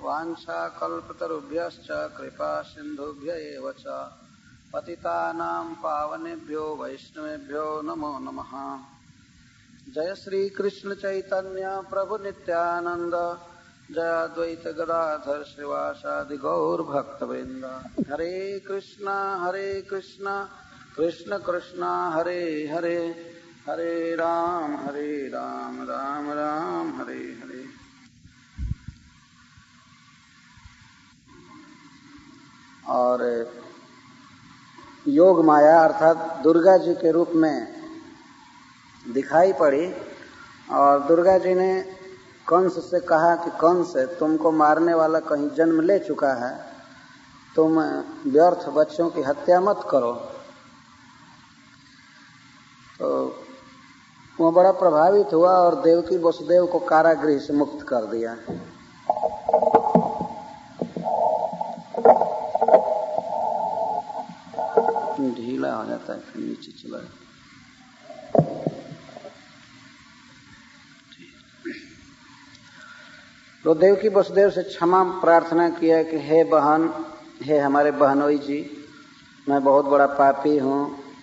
वाञ्छाकल्पतरुभ्यश्च कृपा सिन्धुभ्य एव च पतितानां पावनेभ्यो वैष्णवेभ्यो नमो नमः। जय श्री कृष्ण चैतन्य प्रभु नित्यानंद, जय अद्वैत गदाधर श्रीवासादि गौर भक्तवृंद। हरे कृष्णा कृष्ण कृष्ण हरे हरे, हरे राम राम राम हरे हरे। और योग माया अर्थात दुर्गा जी के रूप में दिखाई पड़ी और दुर्गा जी ने कंस से कहा कि कंस, तुमको मारने वाला कहीं जन्म ले चुका है, तुम व्यर्थ बच्चों की हत्या मत करो। तो वो बड़ा प्रभावित हुआ और देवकी वसुदेव को कारागृह से मुक्त कर दिया। ढीला हो जाता है फिर नीचे चला जाता। तो देवकी वसुदेव से क्षमा प्रार्थना किया कि हे बहन, हे हमारे बहनोई जी, मैं बहुत बड़ा पापी हूँ,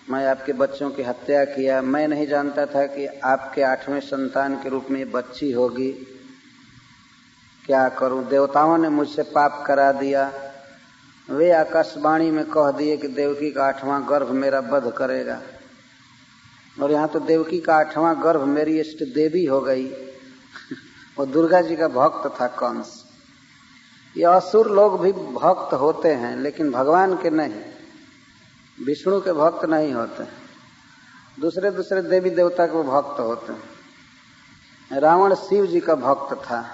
मैं आपके बच्चों की हत्या किया। मैं नहीं जानता था कि आपके 8वें संतान के रूप में ये बच्ची होगी। क्या करूं, देवताओं ने मुझसे पाप करा दिया। वे आकाशवाणी में कह दिए कि देवकी का 8वां गर्भ मेरा वध करेगा। और यहाँ तो देवकी का 8वां गर्भ मेरी इष्ट देवी हो गई। वो दुर्गा जी का भक्त था कंस। ये असुर लोग भी भक्त होते हैं लेकिन भगवान के नहीं, विष्णु के भक्त नहीं होते, दूसरे दूसरे देवी देवता के भक्त होते हैं। रावण शिव जी का भक्त था,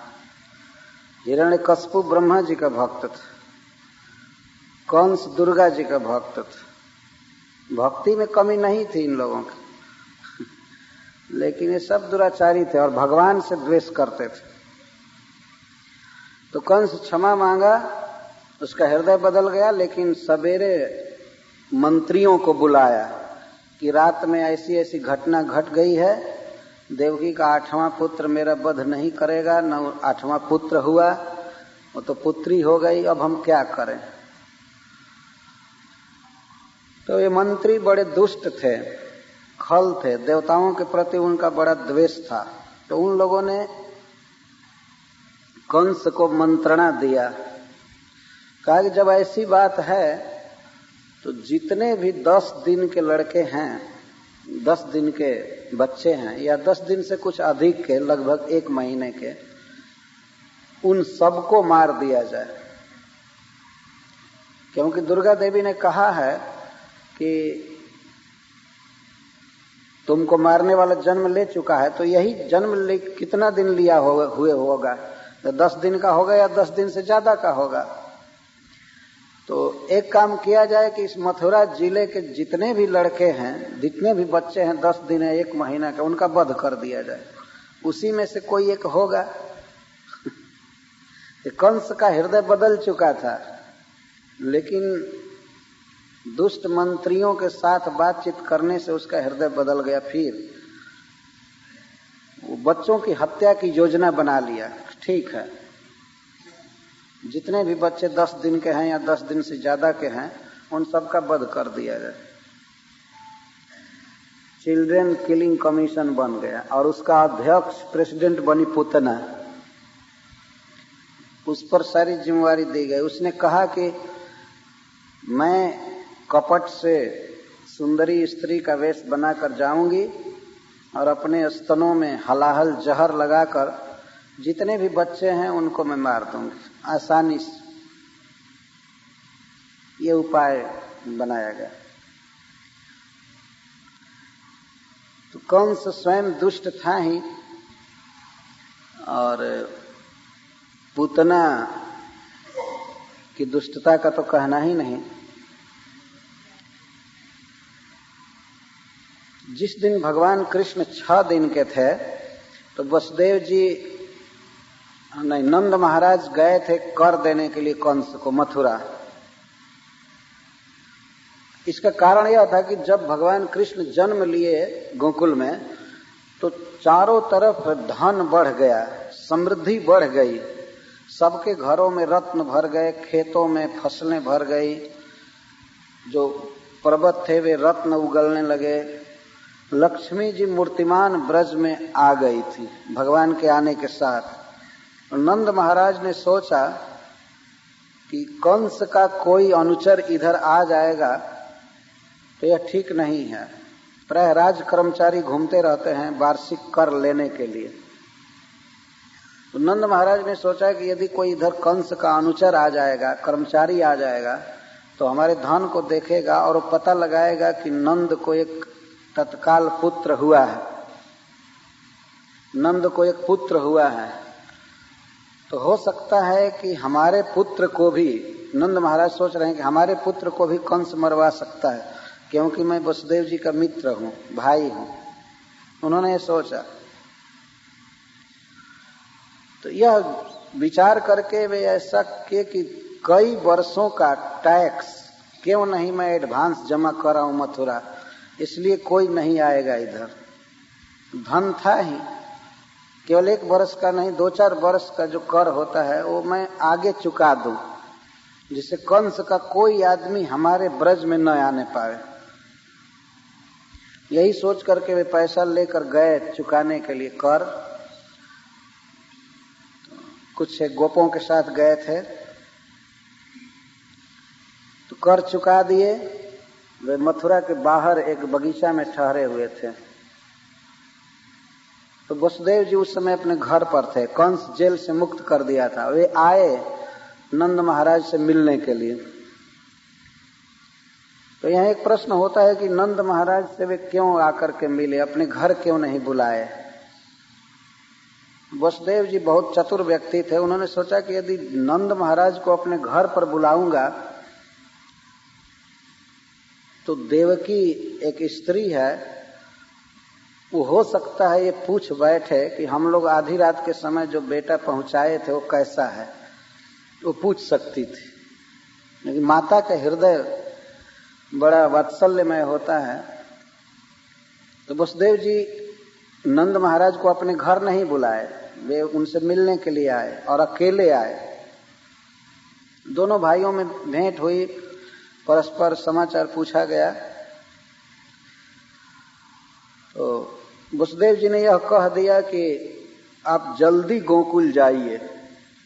हिरण्यकश्यप ब्रह्मा जी का भक्त था, कंस दुर्गा जी का भक्त था। भक्ति में कमी नहीं थी इन लोगों की, लेकिन ये सब दुराचारी थे और भगवान से द्वेष करते थे। तो कंस क्षमा मांगा, उसका हृदय बदल गया। लेकिन सवेरे मंत्रियों को बुलाया कि रात में ऐसी ऐसी घटना घट गई है, देवकी का 8वां पुत्र मेरा वध नहीं करेगा, न 8वां पुत्र हुआ, वो तो पुत्री हो गई, अब हम क्या करें। तो ये मंत्री बड़े दुष्ट थे, खल थे, देवताओं के प्रति उनका बड़ा द्वेष था। तो उन लोगों ने कंस को मंत्रणा दिया, कहा कि जब ऐसी बात है तो जितने भी 10 दिन के लड़के हैं, 10 दिन के बच्चे हैं या 10 दिन से कुछ अधिक के, लगभग 1 महीने के, उन सबको मार दिया जाए। क्योंकि दुर्गा देवी ने कहा है कि तुमको मारने वाला जन्म ले चुका है, तो यही जन्म कितना दिन लिया हुए होगा, तो 10 दिन का होगा या 10 दिन से ज्यादा का होगा। तो एक काम किया जाए कि इस मथुरा जिले के जितने भी लड़के हैं, जितने भी बच्चे हैं 10 दिन है 1 महीना का, उनका वध कर दिया जाए, उसी में से कोई एक होगा। कंस का हृदय बदल चुका था, लेकिन दुष्ट मंत्रियों के साथ बातचीत करने से उसका हृदय बदल गया। फिर वो बच्चों की हत्या की योजना बना लिया। ठीक है, जितने भी बच्चे 10 दिन के हैं या 10 दिन से ज्यादा के हैं, उन सबका वध कर दिया जाए। चिल्ड्रन किलिंग कमीशन बन गया और उसका अध्यक्ष प्रेसिडेंट बनी पूतना। उस पर सारी जिम्मेवारी दी गई। उसने कहा कि मैं कपट से सुंदरी स्त्री का वेश बनाकर जाऊंगी और अपने स्तनों में हलाहल जहर लगाकर जितने भी बच्चे हैं उनको मैं मार दूंगी आसानी से। ये उपाय बनाया गया। तो कंस स्वयं दुष्ट था ही और पूतना की दुष्टता का तो कहना ही नहीं। जिस दिन भगवान कृष्ण 6 दिन के थे तो वसुदेव जी नहीं, नंद महाराज गए थे कर देने के लिए कंस को मथुरा। इसका कारण यह था कि जब भगवान कृष्ण जन्म लिए गोकुल में तो चारों तरफ धन बढ़ गया, समृद्धि बढ़ गई, सबके घरों में रत्न भर गए, खेतों में फसलें भर गई, जो पर्वत थे वे रत्न उगलने लगे। लक्ष्मी जी मूर्तिमान ब्रज में आ गई थी भगवान के आने के साथ। नंद महाराज ने सोचा कि कंस का कोई अनुचर इधर आ जाएगा तो यह ठीक नहीं है। प्रायः राज कर्मचारी घूमते रहते हैं वार्षिक कर लेने के लिए। तो नंद महाराज ने सोचा कि यदि कोई इधर कंस का अनुचर आ जाएगा, कर्मचारी आ जाएगा, तो हमारे धन को देखेगा और वो पता लगाएगा कि नंद को एक तत्काल पुत्र हुआ है, नंद को एक पुत्र हुआ है, तो हो सकता है कि हमारे पुत्र को भी, नंद महाराज सोच रहे हैं कि हमारे पुत्र को भी कंस मरवा सकता है, क्योंकि मैं वसुदेव जी का मित्र हूं, भाई हूं। उन्होंने ये सोचा। तो यह विचार करके वे ऐसा किए कि कई वर्षों का टैक्स क्यों नहीं मैं एडवांस जमा कर रहा हूं मथुरा, इसलिए कोई नहीं आएगा इधर। धन था ही, केवल 1 वर्ष का नहीं, 2-4 वर्ष का जो कर होता है वो मैं आगे चुका दूं, जिससे कंस का कोई आदमी हमारे ब्रज में न आने पाए। यही सोच करके वे पैसा लेकर गए चुकाने के लिए कर। कुछ गोपों के साथ गए थे तो कर चुका दिए। वे मथुरा के बाहर एक बगीचा में ठहरे हुए थे। तो वसुदेव जी उस समय अपने घर पर थे, कंस जेल से मुक्त कर दिया था। वे आए नंद महाराज से मिलने के लिए। तो यहाँ एक प्रश्न होता है कि नंद महाराज से वे क्यों आकर के मिले, अपने घर क्यों नहीं बुलाए। वसुदेव जी बहुत चतुर व्यक्ति थे। उन्होंने सोचा कि यदि नंद महाराज को अपने घर पर बुलाऊंगा तो देवकी एक स्त्री है, वो हो सकता है ये पूछ बैठे कि हम लोग आधी रात के समय जो बेटा पहुंचाए थे वो कैसा है, वो पूछ सकती थी। लेकिन माता का हृदय बड़ा वात्सल्यमय होता है। तो वसुदेव जी नंद महाराज को अपने घर नहीं बुलाए, वे उनसे मिलने के लिए आए और अकेले आए। दोनों भाइयों में भेंट हुई, परस्पर समाचार पूछा गया। तो वसुदेव जी ने यह कह दिया कि आप जल्दी गोकुल जाइए,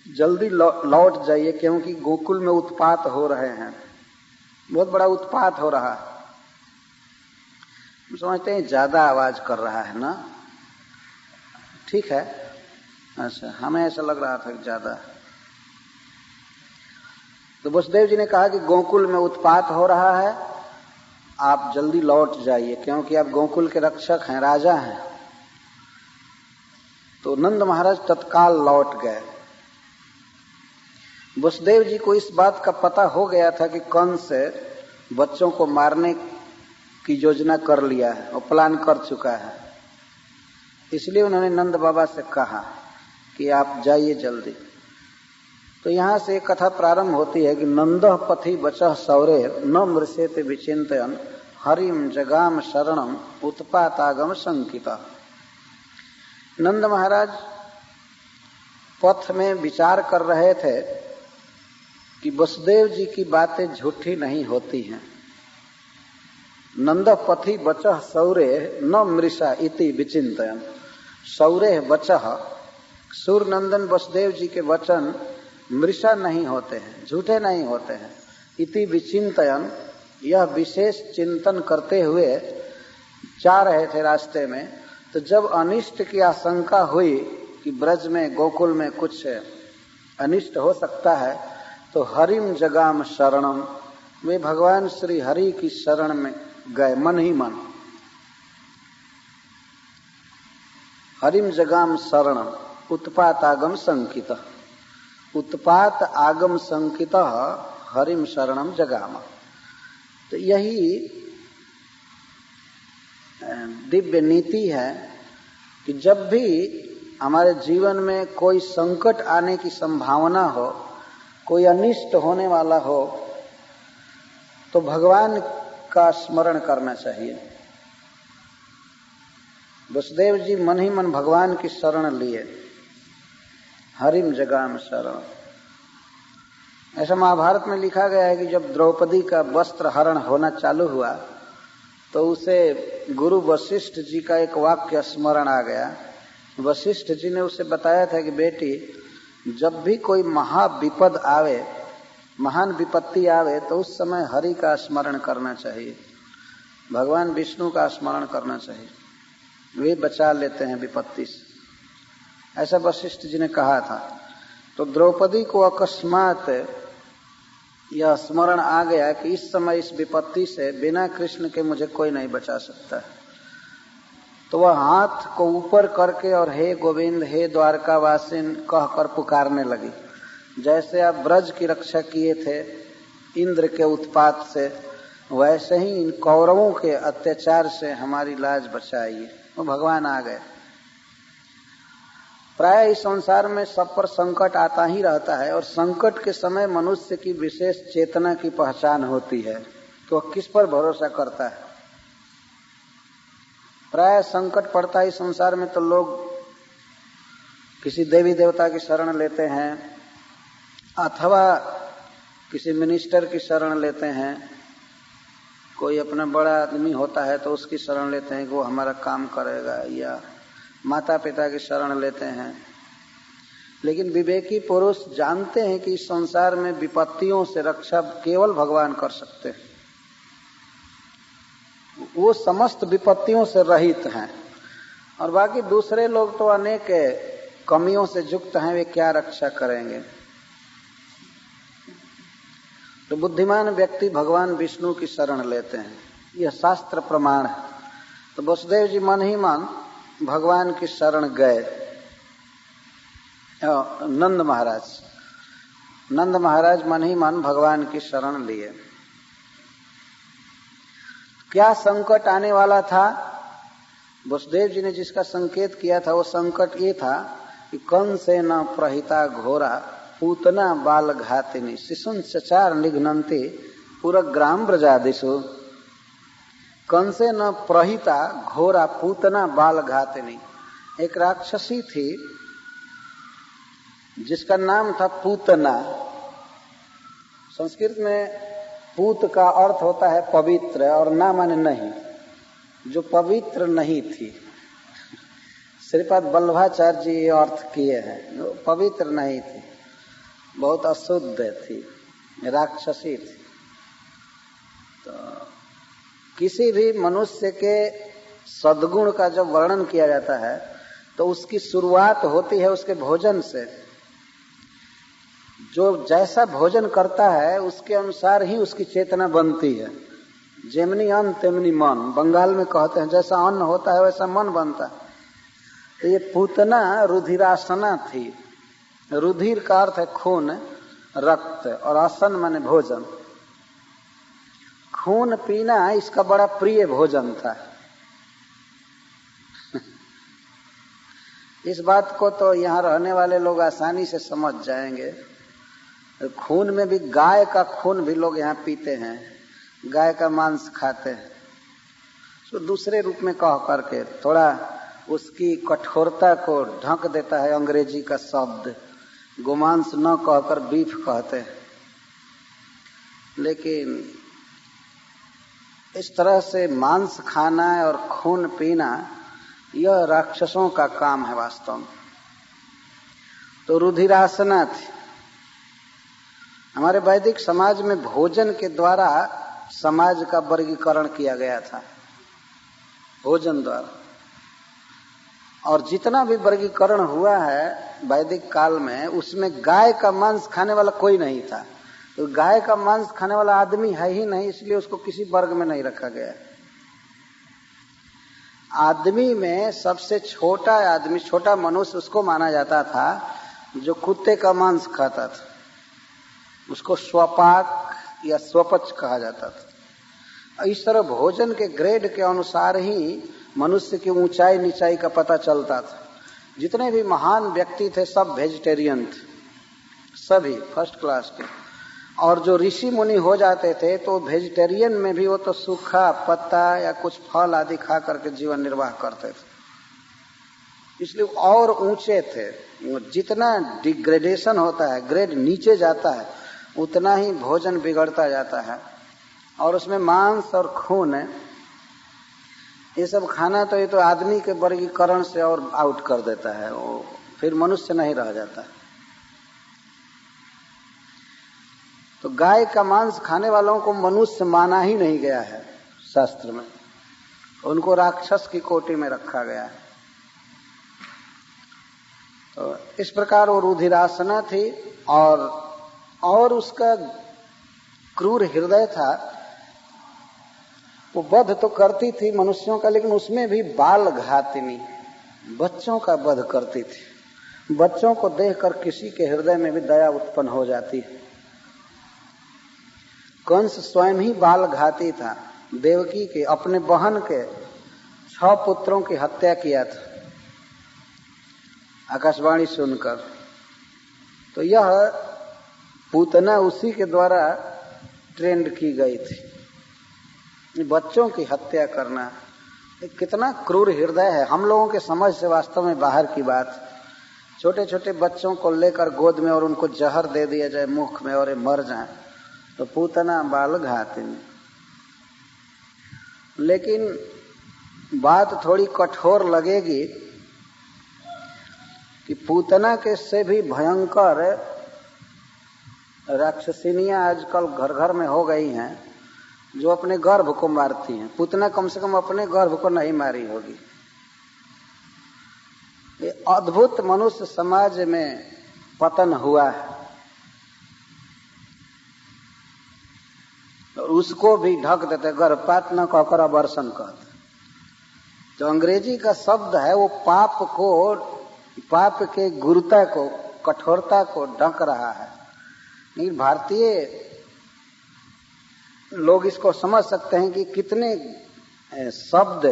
जल्दी लौट जाइए, क्योंकि गोकुल में उत्पात हो रहे हैं, बहुत बड़ा उत्पात हो रहा है। हम समझते हैं ज्यादा आवाज कर रहा है ना, ठीक है। अच्छा, हमें ऐसा लग रहा था कि ज्यादा। तो वसुदेव जी ने कहा कि गोकुल में उत्पात हो रहा है, आप जल्दी लौट जाइए, क्योंकि आप गोकुल के रक्षक हैं, राजा हैं। तो नंद महाराज तत्काल लौट गए। वसुदेव जी को इस बात का पता हो गया था कि कंस बच्चों को मारने की योजना कर लिया है और प्लान कर चुका है। इसलिए उन्होंने नंद बाबा से कहा कि आप जाइए जल्दी। तो यहां से एक कथा प्रारंभ होती है कि नंदः पथि वचः सौरे न मृषेते विचिंतयन् हरिम जगाम शरणम उत्पातागम शंकिता। नंद महाराज पथ में विचार कर रहे थे कि वसुदेव जी की बातें झूठी नहीं होती हैं। नंद पथि वचः सौरे न मृषा इति विचिंतयन्। सौरे वचः, सूरनंदन वसुदेव जी के वचन मृषा नहीं होते हैं, झूठे नहीं होते हैं। इति विचिंतयन्, यह विशेष चिंतन करते हुए जा रहे थे रास्ते में। तो जब अनिष्ट की आशंका हुई कि ब्रज में गोकुल में कुछ अनिष्ट हो सकता है, तो हरिम जगाम शरणम, वे भगवान श्री हरि की शरण में गए मन ही मन। हरिम जगाम शरणम उत्पात आगम संकित, उत्पात आगम संकित हरिम शरणम जगाम। तो यही दिव्य नीति है कि जब भी हमारे जीवन में कोई संकट आने की संभावना हो, कोई अनिष्ट होने वाला हो, तो भगवान का स्मरण करना चाहिए। वसुदेव जी मन ही मन भगवान की शरण लिए, हरिम जगाम शरण। ऐसा महाभारत में लिखा गया है कि जब द्रौपदी का वस्त्र हरण होना चालू हुआ तो उसे गुरु वशिष्ठ जी का एक वाक्य स्मरण आ गया। वशिष्ठ जी ने उसे बताया था कि बेटी, जब भी कोई महाविपद आवे, महान विपत्ति आवे, तो उस समय हरि का स्मरण करना चाहिए, भगवान विष्णु का स्मरण करना चाहिए, वे बचा लेते हैं विपत्ति से। ऐसा वशिष्ठ जी ने कहा था। तो द्रौपदी को अकस्मात यह स्मरण आ गया कि इस समय इस विपत्ति से बिना कृष्ण के मुझे कोई नहीं बचा सकता। तो वह हाथ को ऊपर करके और हे गोविंद, हे द्वारकावासिन कहकर पुकारने लगी। जैसे आप ब्रज की रक्षा किए थे इंद्र के उत्पात से, वैसे ही इन कौरवों के अत्याचार से हमारी लाज बचाइए। वो भगवान आ गए। प्राय इस संसार में सब पर संकट आता ही रहता है और संकट के समय मनुष्य की विशेष चेतना की पहचान होती है कि वह किस पर भरोसा करता है। प्राय संकट पड़ता है इस संसार में तो लोग किसी देवी देवता की शरण लेते हैं अथवा किसी मिनिस्टर की शरण लेते हैं। कोई अपना बड़ा आदमी होता है तो उसकी शरण लेते हैं कि वो हमारा काम करेगा, या माता पिता की शरण लेते हैं। लेकिन विवेकी पुरुष जानते हैं कि इस संसार में विपत्तियों से रक्षा केवल भगवान कर सकते हैं। वो समस्त विपत्तियों से रहित हैं और बाकी दूसरे लोग तो अनेक कमियों से युक्त हैं, वे क्या रक्षा करेंगे। तो बुद्धिमान व्यक्ति भगवान विष्णु की शरण लेते हैं, यह शास्त्र प्रमाण है। तो वसुदेव जी मन ही मन भगवान की शरण गए। नंद महाराज मन ही मन भगवान की शरण लिए। क्या संकट आने वाला था? वसुदेव जी ने जिसका संकेत किया था वो संकट ये था कि कंसे न प्रहिता घोरा पूतना बाल घातिनी शिशुन चचार निघ्नन्ति पुरग्राम ब्रजादिषु। कंसे न प्रहिता घोरा पूतना बाल घातिनी। एक राक्षसी थी जिसका नाम था पूतना। संस्कृत में पूत का अर्थ होता है पवित्र और ना माने नहीं, जो पवित्र नहीं थी। श्रीपाद वल्लभाचार्य जी ये अर्थ किए हैं, जो पवित्र नहीं थी, बहुत अशुद्ध थी, राक्षसी थी। तो किसी भी मनुष्य के सद्गुण का जब वर्णन किया जाता है तो उसकी शुरुआत होती है उसके भोजन से। जो जैसा भोजन करता है उसके अनुसार ही उसकी चेतना बनती है। जेमनी अन्न तेमनी मन, बंगाल में कहते हैं जैसा अन्न होता है वैसा मन बनता है। तो ये पूतना रुधिरासना थी। रुधिर का अर्थ है खून, रक्त, और आसन माने भोजन। खून पीना इसका बड़ा प्रिय भोजन था। इस बात को तो यहाँ रहने वाले लोग आसानी से समझ जाएंगे। खून में भी गाय का खून भी लोग यहाँ पीते हैं, गाय का मांस खाते हैं। तो दूसरे रूप में कह करके थोड़ा उसकी कठोरता को ढक देता है अंग्रेजी का शब्द। गोमांस न कहकर बीफ कहते हैं। लेकिन इस तरह से मांस खाना और खून पीना यह राक्षसों का काम है वास्तव में। तो रुधिरासना थी। हमारे वैदिक समाज में भोजन के द्वारा समाज का वर्गीकरण किया गया था, भोजन द्वारा। और जितना भी वर्गीकरण हुआ है वैदिक काल में, उसमें गाय का मांस खाने वाला कोई नहीं था। तो गाय का मांस खाने वाला आदमी है ही नहीं, इसलिए उसको किसी वर्ग में नहीं रखा गया। आदमी में सबसे छोटा आदमी, छोटा मनुष्य उसको माना जाता था जो कुत्ते का मांस खाता था। उसको स्वपाक या स्वपच कहा जाता था। इस तरह भोजन के ग्रेड के अनुसार ही मनुष्य की ऊंचाई नीचाई का पता चलता था। जितने भी महान व्यक्ति थे सब वेजिटेरियन थे, सभी फर्स्ट क्लास के। और जो ऋषि मुनि हो जाते थे तो वेजिटेरियन में भी वो तो सूखा पत्ता या कुछ फल आदि खा करके जीवन निर्वाह करते थे, इसलिए और ऊंचे थे। जितना डिग्रेडेशन होता है, ग्रेड नीचे जाता है, उतना ही भोजन बिगड़ता जाता है। और उसमें मांस और खून है, ये सब खाना तो ये तो आदमी के वर्गीकरण से और आउट कर देता है, वो फिर मनुष्य नहीं रह जाता। तो गाय का मांस खाने वालों को मनुष्य माना ही नहीं गया है शास्त्र में, उनको राक्षस की कोटि में रखा गया है। तो इस प्रकार वो रुधिरासना थी और उसका क्रूर हृदय था। वो वध तो करती थी मनुष्यों का, लेकिन उसमें भी बाल घातिनी बच्चों का वध करती थी। बच्चों को देखकर किसी के हृदय में भी दया उत्पन्न हो जाती है। कंस स्वयं ही बाल घाती था। देवकी के अपने बहन के 6 पुत्रों की हत्या किया था आकाशवाणी सुनकर। तो यह पूतना उसी के द्वारा ट्रेंड की गई थी। बच्चों की हत्या करना कितना क्रूर हृदय है, हम लोगों के समझ से वास्तव में बाहर की बात। छोटे छोटे बच्चों को लेकर गोद में और उनको जहर दे दिया जाए मुख में और ये मर जाए, तो पूतना बाल घातिनी। लेकिन बात थोड़ी कठोर लगेगी कि पूतना के से भी भयंकर राक्षसिनियां आजकल घर घर में हो गई हैं, जो अपने गर्भ को मारती हैं। पूतना कम से कम अपने गर्भ को नहीं मारी होगी। ये अद्भुत मनुष्य समाज में पतन हुआ है। और उसको भी ढक देते, गर्भपात न कहकर अबॉर्शन कहते। जो अंग्रेजी का शब्द है वो पाप के गुरुता को, कठोरता को ढक रहा है। लेकिन भारतीय लोग इसको समझ सकते हैं कि कितने शब्द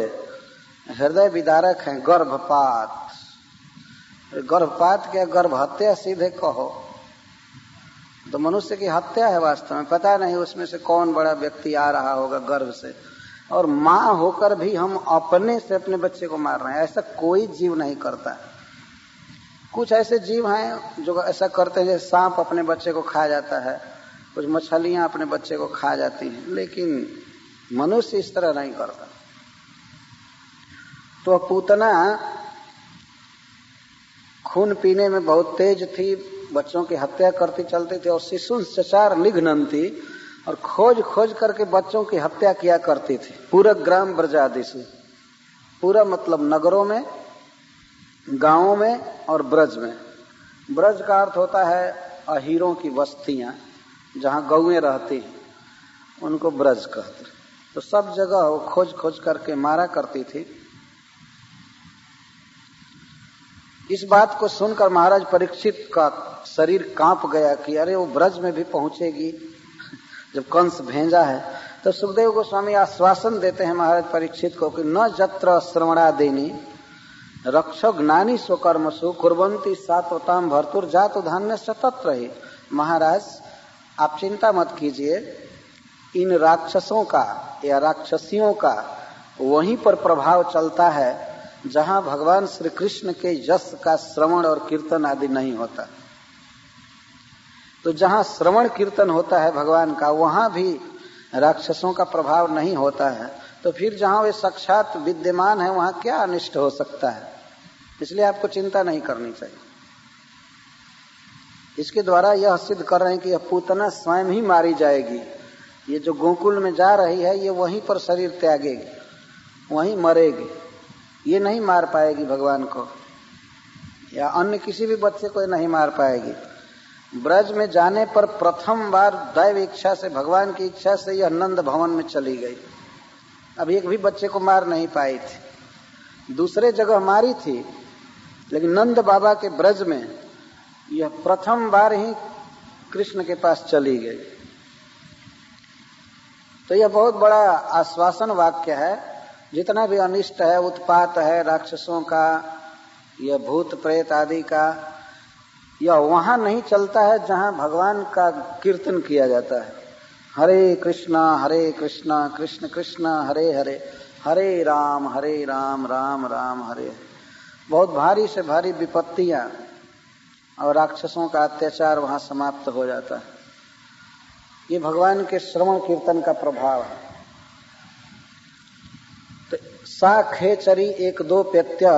हृदय विदारक हैं। गर्भपात क्या, गर्भहत्या सीधे कहो तो मनुष्य की हत्या है वास्तव में। पता नहीं उसमें से कौन बड़ा व्यक्ति आ रहा होगा गर्भ से, और मां होकर भी हम अपने से अपने बच्चे को मार रहे हैं। ऐसा कोई जीव नहीं करता। कुछ ऐसे जीव हैं जो ऐसा करते हैं, जैसे सांप अपने बच्चे को खा जाता है, कुछ मछलियां अपने बच्चे को खा जाती हैं, लेकिन मनुष्य इस तरह नहीं करता। तो पूतना खून पीने में बहुत तेज थी, बच्चों की हत्या करती चलती थी। और शिशुंश्चार निघ्नन्ति, और खोज खोज करके बच्चों की हत्या किया करती थी। पूरा ग्राम ब्रजादिषु, पूरा मतलब नगरों में, गांवों में और ब्रज में। ब्रज का अर्थ होता है अहीरों की बस्तियां, जहां गौएं रहती हैं, उनको ब्रज कहते। तो सब जगह वो खोज खोज करके मारा करती थी। इस बात को सुनकर महाराज परीक्षित का शरीर कांप गया कि अरे वो ब्रज में भी पहुंचेगी। जब कंस भेजा है तो सुखदेव गोस्वामी आश्वासन देते हैं महाराज परीक्षित को कि न जत्र श्रवणादिनी रक्षो ज्ञानी स्वकर्मसु कुर्वन्ति सात्वताम भर्तुर जातु धान्य सतत्र ही। महाराज आप चिंता मत कीजिए, इन राक्षसों का या राक्षसियों का वहीं पर प्रभाव चलता है जहां भगवान श्री कृष्ण के यश का श्रवण और कीर्तन आदि नहीं होता। तो जहां श्रवण कीर्तन होता है भगवान का, वहां भी राक्षसों का प्रभाव नहीं होता है। तो फिर जहां वे साक्षात विद्यमान है वहां क्या अनिष्ट हो सकता है। इसलिए आपको चिंता नहीं करनी चाहिए। इसके द्वारा यह सिद्ध कर रहे हैं कि यह पूतना स्वयं ही मारी जाएगी। ये जो गोकुल में जा रही है ये वहीं पर शरीर त्यागेगी, वहीं मरेगी। ये नहीं मार पाएगी भगवान को, या अन्य किसी भी बच्चे को नहीं मार पाएगी। ब्रज में जाने पर प्रथम बार दैव इच्छा से, भगवान की इच्छा से यह नंद भवन में चली गई। अब एक भी बच्चे को मार नहीं पाई थी, दूसरे जगह मारी थी, लेकिन नंद बाबा के ब्रज में यह प्रथम बार ही कृष्ण के पास चली गई। तो यह बहुत बड़ा आश्वासन वाक्य है। जितना भी अनिष्ट है, उत्पात है राक्षसों का, यह भूत प्रेत आदि का, यह वहां नहीं चलता है जहां भगवान का कीर्तन किया जाता है। हरे कृष्णा कृष्ण कृष्ण हरे हरे, हरे राम राम राम हरे। बहुत भारी से भारी विपत्तियां और राक्षसों का अत्याचार वहां समाप्त हो जाता है। ये भगवान के श्रवण कीर्तन का प्रभाव है। तो सा खेचरी एक दो प्रत्य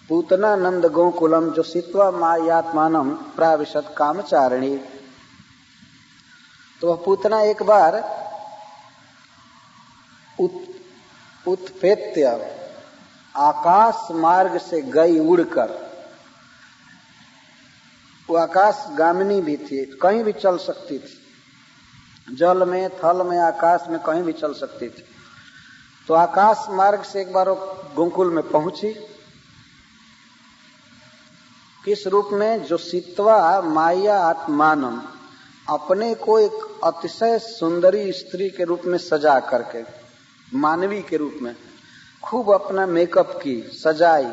पूतना नंद गोकुलम जो सित्वा मायात्मानम प्राविशत कामचारिणी। तो वह पूतना एक बार उत्पेत्य आकाश मार्ग से गई उड़कर। वो आकाश गामिनी भी थी, कहीं भी चल सकती थी, जल में, थल में, आकाश में, कहीं भी चल सकती थी। तो आकाश मार्ग से एक बार वो गोकुल में पहुंची। किस रूप में? जो सित्वा माया आत्मानम, अपने को एक अतिशय सुंदरी स्त्री के रूप में सजा करके, मानवी के रूप में खूब अपना मेकअप की, सजाई।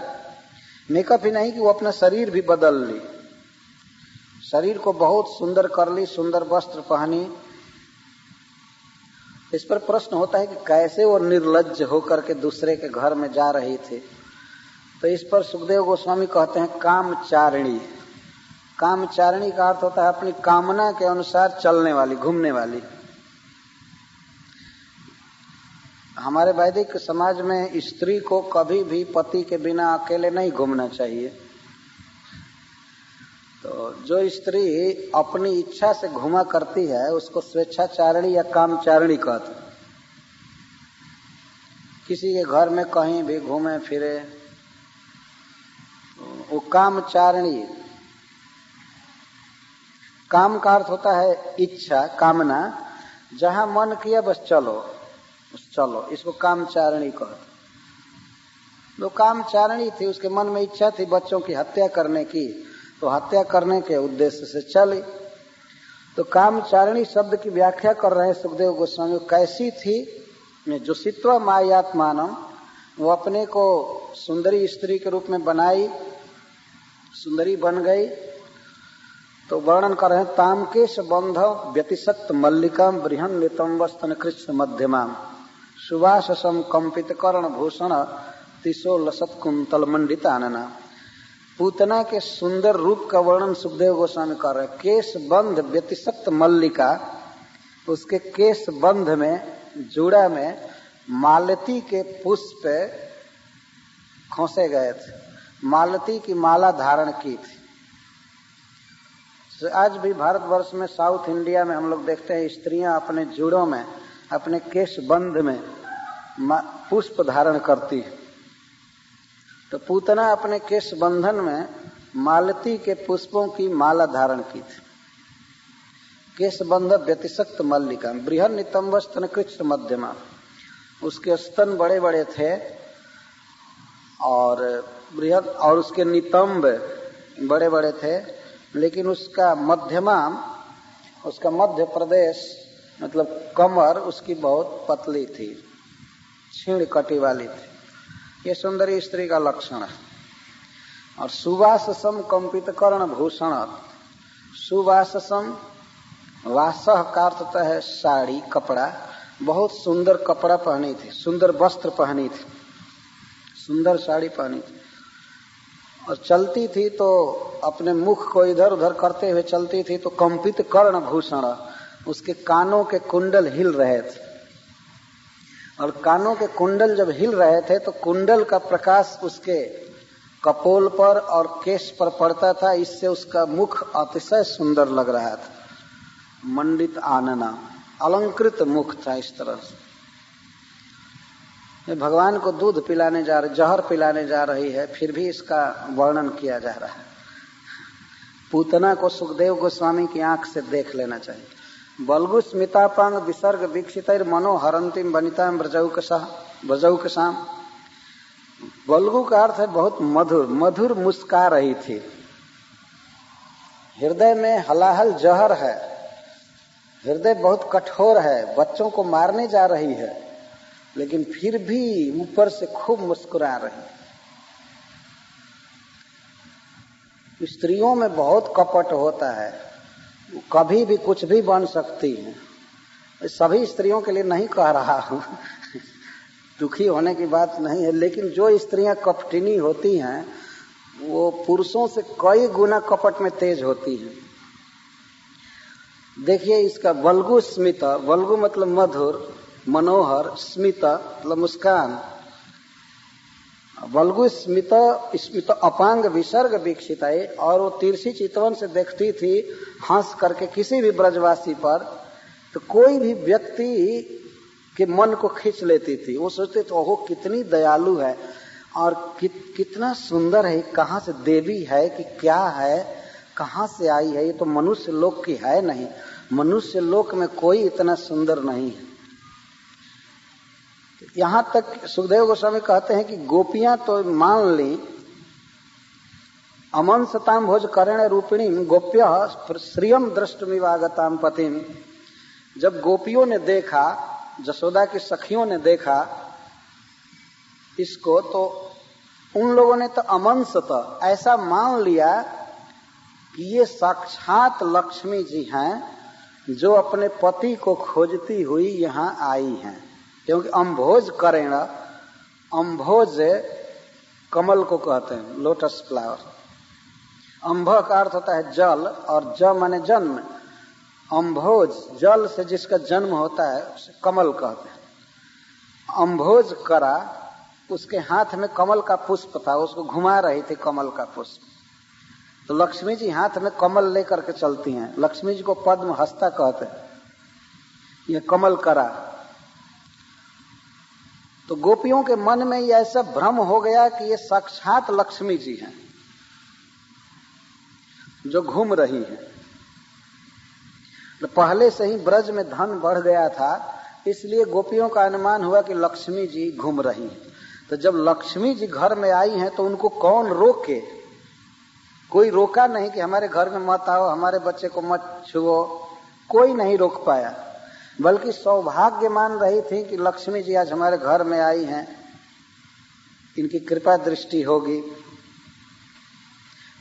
मेकअप ही नहीं कि वो अपना शरीर भी बदल ली, शरीर को बहुत सुंदर कर ली, सुंदर वस्त्र पहनी। इस पर प्रश्न होता है कि कैसे वो निर्लज्ज होकर के दूसरे के घर में जा रही थी। तो इस पर सुखदेव गोस्वामी कहते हैं कामचारिणी। कामचारिणी का अर्थ होता है अपनी कामना के अनुसार चलने वाली, घूमने वाली। हमारे वैदिक समाज में स्त्री को कभी भी पति के बिना अकेले नहीं घूमना चाहिए। तो जो स्त्री अपनी इच्छा से घूमा करती है उसको स्वेच्छाचारिणी या कामचारिणी कहते हैं। किसी के घर में कहीं भी घूमे फिरे, वो कामचारिणी। काम का अर्थ होता है इच्छा, कामना। जहां मन किया बस चलो, चलो, इसको कामचारिणी कहते। वो कामचारिणी थी, उसके मन में इच्छा थी बच्चों की हत्या करने की, तो हत्या करने के उद्देश्य से चली। तो कामचारिणी शब्द की व्याख्या कर रहे हैं सुखदेव गोस्वामी। कैसी थी? जो सित्वा मायात्मानम, वो अपने को सुंदरी स्त्री के रूप में बनाई, सुंदरी बन गई। तो वर्णन कर रहे हैं तामकेश बंध व्यतिशक्त मल्लिकाम बृहन नितंब स्तन कृष्ण मध्यमाम सुवाससम कंपित कर्ण भूषण तिसो लसत कुंतल मंडित आनना। पूतना के सुंदर रूप का वर्णन सुखदेव गोस्वामी कर रहे हैं। केश बंध व्यतिशक्त मल्लिका, उसके केश बंध में, जूड़ा में मालती के पुष्प खोसे गए थे, मालती की माला धारण की थी। आज भी भारतवर्ष में, साउथ इंडिया में हम लोग देखते हैं स्त्रियां अपने जूड़ों में, अपने केश बंध में पुष्प धारण करती है। तो पूतना अपने केश बंधन में मालती के पुष्पों की माला धारण की थी। केश बंध व्यतिशक्त मल्लिका बृहन नितंब स्तन कृष्ण मध्यमा, उसके स्तन बड़े बड़े थे और बृहद, और उसके नितंब बड़े बड़े थे, लेकिन उसका मध्यमा, उसका मध्य प्रदेश मतलब कमर उसकी बहुत पतली थी, छीण कटी वाली थी। ये सुंदरी स्त्री का लक्षण है। और सुवाससम कंपित कर्ण भूषण, सुवाससम, वासह का अर्थ है साड़ी, कपड़ा, बहुत सुंदर कपड़ा पहनी थी, सुंदर वस्त्र पहनी थी, सुंदर साड़ी पहनी थी। और चलती थी तो अपने मुख को इधर उधर करते हुए चलती थी। तो कंपित कर्ण भूषण, उसके कानों के कुंडल हिल रहे थे। और कानों के कुंडल जब हिल रहे थे तो कुंडल का प्रकाश उसके कपोल पर और केश पर पड़ता था, इससे उसका मुख अतिशय सुंदर लग रहा था। मंडित आनना, अलंकृत मुख था इस तरह से। भगवान को दूध पिलाने जा रही, जहर पिलाने जा रही है, फिर भी इसका वर्णन किया जा रहा है। पूतना को सुखदेव गोस्वामी की आंख से देख लेना चाहिए। बल्गु स्मितापांग विसर्ग वीक्षितर मनो हरंतिम वनिताम ब्रजौकसाम। बल्गु का अर्थ है बहुत मधुर, मधुर मुस्का रही थी। हृदय में हलाहल जहर है, हृदय बहुत कठोर है, बच्चों को मारने जा रही है, लेकिन फिर भी ऊपर से खूब मुस्कुरा रही। स्त्रियों में बहुत कपट होता है, कभी भी कुछ भी बन सकती है। सभी स्त्रियों के लिए नहीं कह रहा हूं, दुखी होने की बात नहीं है, लेकिन जो स्त्रियां कपटिनी होती हैं वो पुरुषों से कई गुना कपट में तेज होती हैं। देखिए इसका वल्गु स्मित, वल्गु मतलब मधुर, मनोहर, स्मित मतलब मुस्कान। वल्गु स्मित, स्मित अपांग विसर्ग वीक्षित है। और वो तिरछी चितवन से देखती थी हंस करके किसी भी ब्रजवासी पर, तो कोई भी व्यक्ति के मन को खींच लेती थी। वो सोचते थे ओहो कितनी दयालु है और कितना सुंदर है, कहाँ से देवी है कि क्या है, कहाँ से आई है, ये तो मनुष्य लोक की है नहीं, मनुष्य लोक में कोई इतना सुंदर नहीं है। यहां तक सुखदेव गोस्वामी कहते हैं कि गोपियां तो मान ली, अमंसताम भोज करण रूपिणी गोप्य श्रियम दृष्टमिवागताम पतिम। जब गोपियों ने देखा, जसोदा की सखियों ने देखा इसको, तो उन लोगों ने तो अमंसत ऐसा मान लिया कि ये साक्षात लक्ष्मी जी हैं जो अपने पति को खोजती हुई यहाँ आई हैं। क्योंकि अम्भोज करेण, अम्भोज कमल को कहते हैं, लोटस फ्लावर। अम्भ का अर्थ होता है जल और ज माने जन्म। अम्भोज जल से जिसका जन्म होता है उसे कमल कहते हैं। अम्भोज करा, उसके हाथ में कमल का पुष्प था, उसको घुमा रही थी कमल का पुष्प। तो लक्ष्मी जी हाथ में कमल लेकर के चलती हैं। लक्ष्मी जी को पद्म हस्ता कहते हैं, ये कमल करा। तो गोपियों के मन में ये ऐसा भ्रम हो गया कि ये साक्षात लक्ष्मी जी हैं जो घूम रही हैं। तो पहले से ही ब्रज में धन बढ़ गया था, इसलिए गोपियों का अनुमान हुआ कि लक्ष्मी जी घूम रही हैं। तो जब लक्ष्मी जी घर में आई हैं तो उनको कौन रोके? कोई रोका नहीं कि हमारे घर में मत आओ, हमारे बच्चे को मत छुओ, कोई नहीं रोक पाया। बल्कि सौभाग्य मान रही थी कि लक्ष्मी जी आज हमारे घर में आई हैं, इनकी कृपा दृष्टि होगी।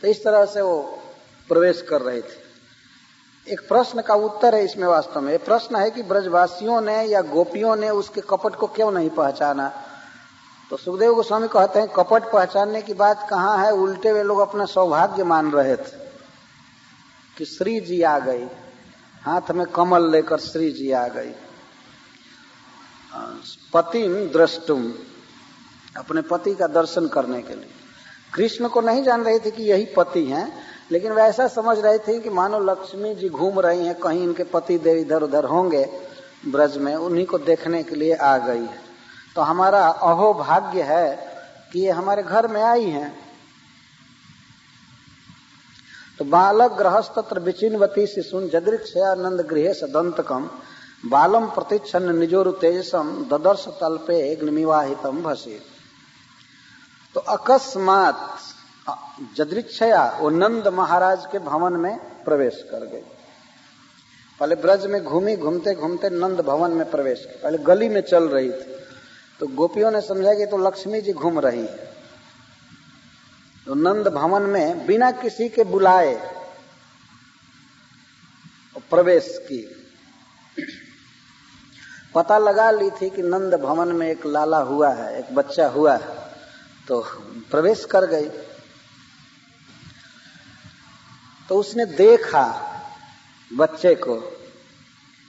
तो इस तरह से वो प्रवेश कर रही थी। एक प्रश्न का उत्तर है इसमें वास्तव में। प्रश्न है कि ब्रजवासियों ने या गोपियों ने उसके कपट को क्यों नहीं पहचाना? तो सुखदेव गोस्वामी कहते हैं कपट पहचानने की बात कहाँ है, उल्टे वे लोग अपना सौभाग्य मान रहे थे कि श्री जी आ गई, हाथ में कमल लेकर श्री जी आ गई। पतिम द्रष्टुम, अपने पति का दर्शन करने के लिए। कृष्ण को नहीं जान रही थी कि यही पति हैं, लेकिन वह ऐसा समझ रही थी कि मानो लक्ष्मी जी घूम रही हैं, कहीं इनके पति देव इधर उधर होंगे ब्रज में, उन्हीं को देखने के लिए आ गई है। तो हमारा अहोभाग्य है कि ये हमारे घर में आई हैं। तो बालक गृहस्तत्र विचिन्वती शिशुन जदृक्षयानंद गृहे सदंतकम बालम प्रतिच्छन्न निजोरु तेजसम ददर्श तल्पे अग्निमिवाहितम भसे। तो अकस्मात जदृक्षया वो नंद महाराज के भवन में प्रवेश कर गई। पहले ब्रज में घूमी, घूमते घूमते नंद भवन में प्रवेश की। पहले गली में चल रही थी तो गोपियों ने समझा कि तो लक्ष्मी जी घूम रही है। तो नंद भवन में बिना किसी के बुलाए प्रवेश की। पता लगा ली थी कि नंद भवन में एक लाला हुआ है, एक बच्चा हुआ है, तो प्रवेश कर गई। तो उसने देखा बच्चे को,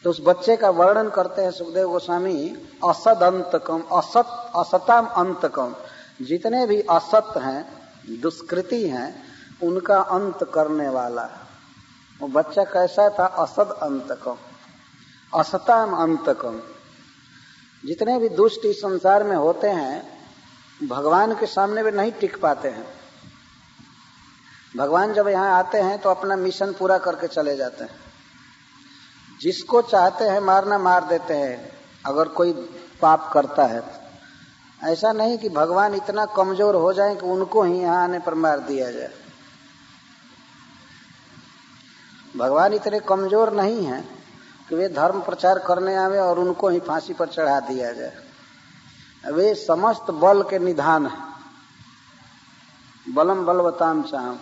तो उस बच्चे का वर्णन करते हैं सुखदेव गोस्वामी, असद अंतकम, असत असताम अंतकम। जितने भी असत हैं, दुष्कृति हैं, उनका अंत करने वाला वो बच्चा कैसा था? असद अंतकम, असताम अंतकम। जितने भी दुष्ट इस संसार में होते हैं, भगवान के सामने वे नहीं टिक पाते हैं। भगवान जब यहाँ आते हैं तो अपना मिशन पूरा करके चले जाते हैं। जिसको चाहते हैं मारना मार देते हैं अगर कोई पाप करता है। ऐसा नहीं कि भगवान इतना कमजोर हो जाए कि उनको ही यहाँ आने पर मार दिया जाए। भगवान इतने कमजोर नहीं हैं कि वे धर्म प्रचार करने आवे और उनको ही फांसी पर चढ़ा दिया जाए। वे समस्त बल के निधान है। बलम बलवताम चाहम।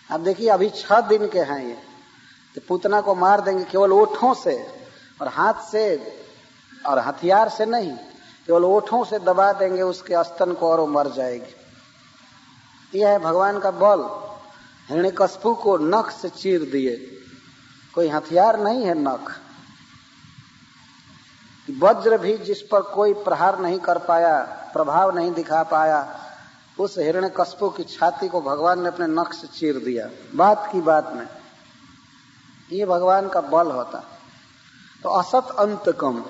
अब देखिए अभी 6 दिन के हैं ये, तो पूतना को मार देंगे केवल ओठों से और हाथ से और हथियार से नहीं, केवल ओठों से दबा देंगे उसके स्तन को और वो मर जाएगी। यह है भगवान का बल। हिरण्यकश्यप को नख से चीर दिए कोई हथियार नहीं है नख। वज्र भी जिस पर कोई प्रहार नहीं कर पाया, प्रभाव नहीं दिखा पाया, उस हिरण्यकश्यप की छाती को भगवान ने अपने नख से चीर दिया, बात की बात में। ये भगवान का बल होता। तो असत अंतकम,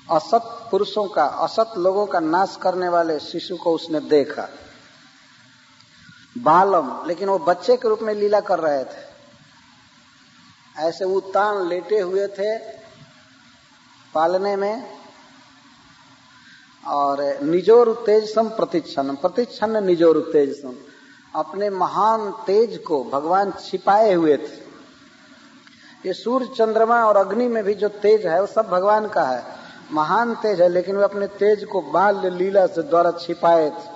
असत पुरुषों का, असत लोगों का नाश करने वाले शिशु को उसने देखा। बालम, लेकिन वो बच्चे के रूप में लीला कर रहे थे। ऐसे उत्तान लेटे हुए थे पालने में, और निजोर तेजसम प्रतिच्छन्न, प्रतिच्छन्न निजोर तेजसम, अपने महान तेज को भगवान छिपाए हुए थे। ये सूर्य चंद्रमा और अग्नि में भी जो तेज है वो सब भगवान का है, महान तेज है, लेकिन वे अपने तेज को बाल लीला से द्वारा छिपाए थे।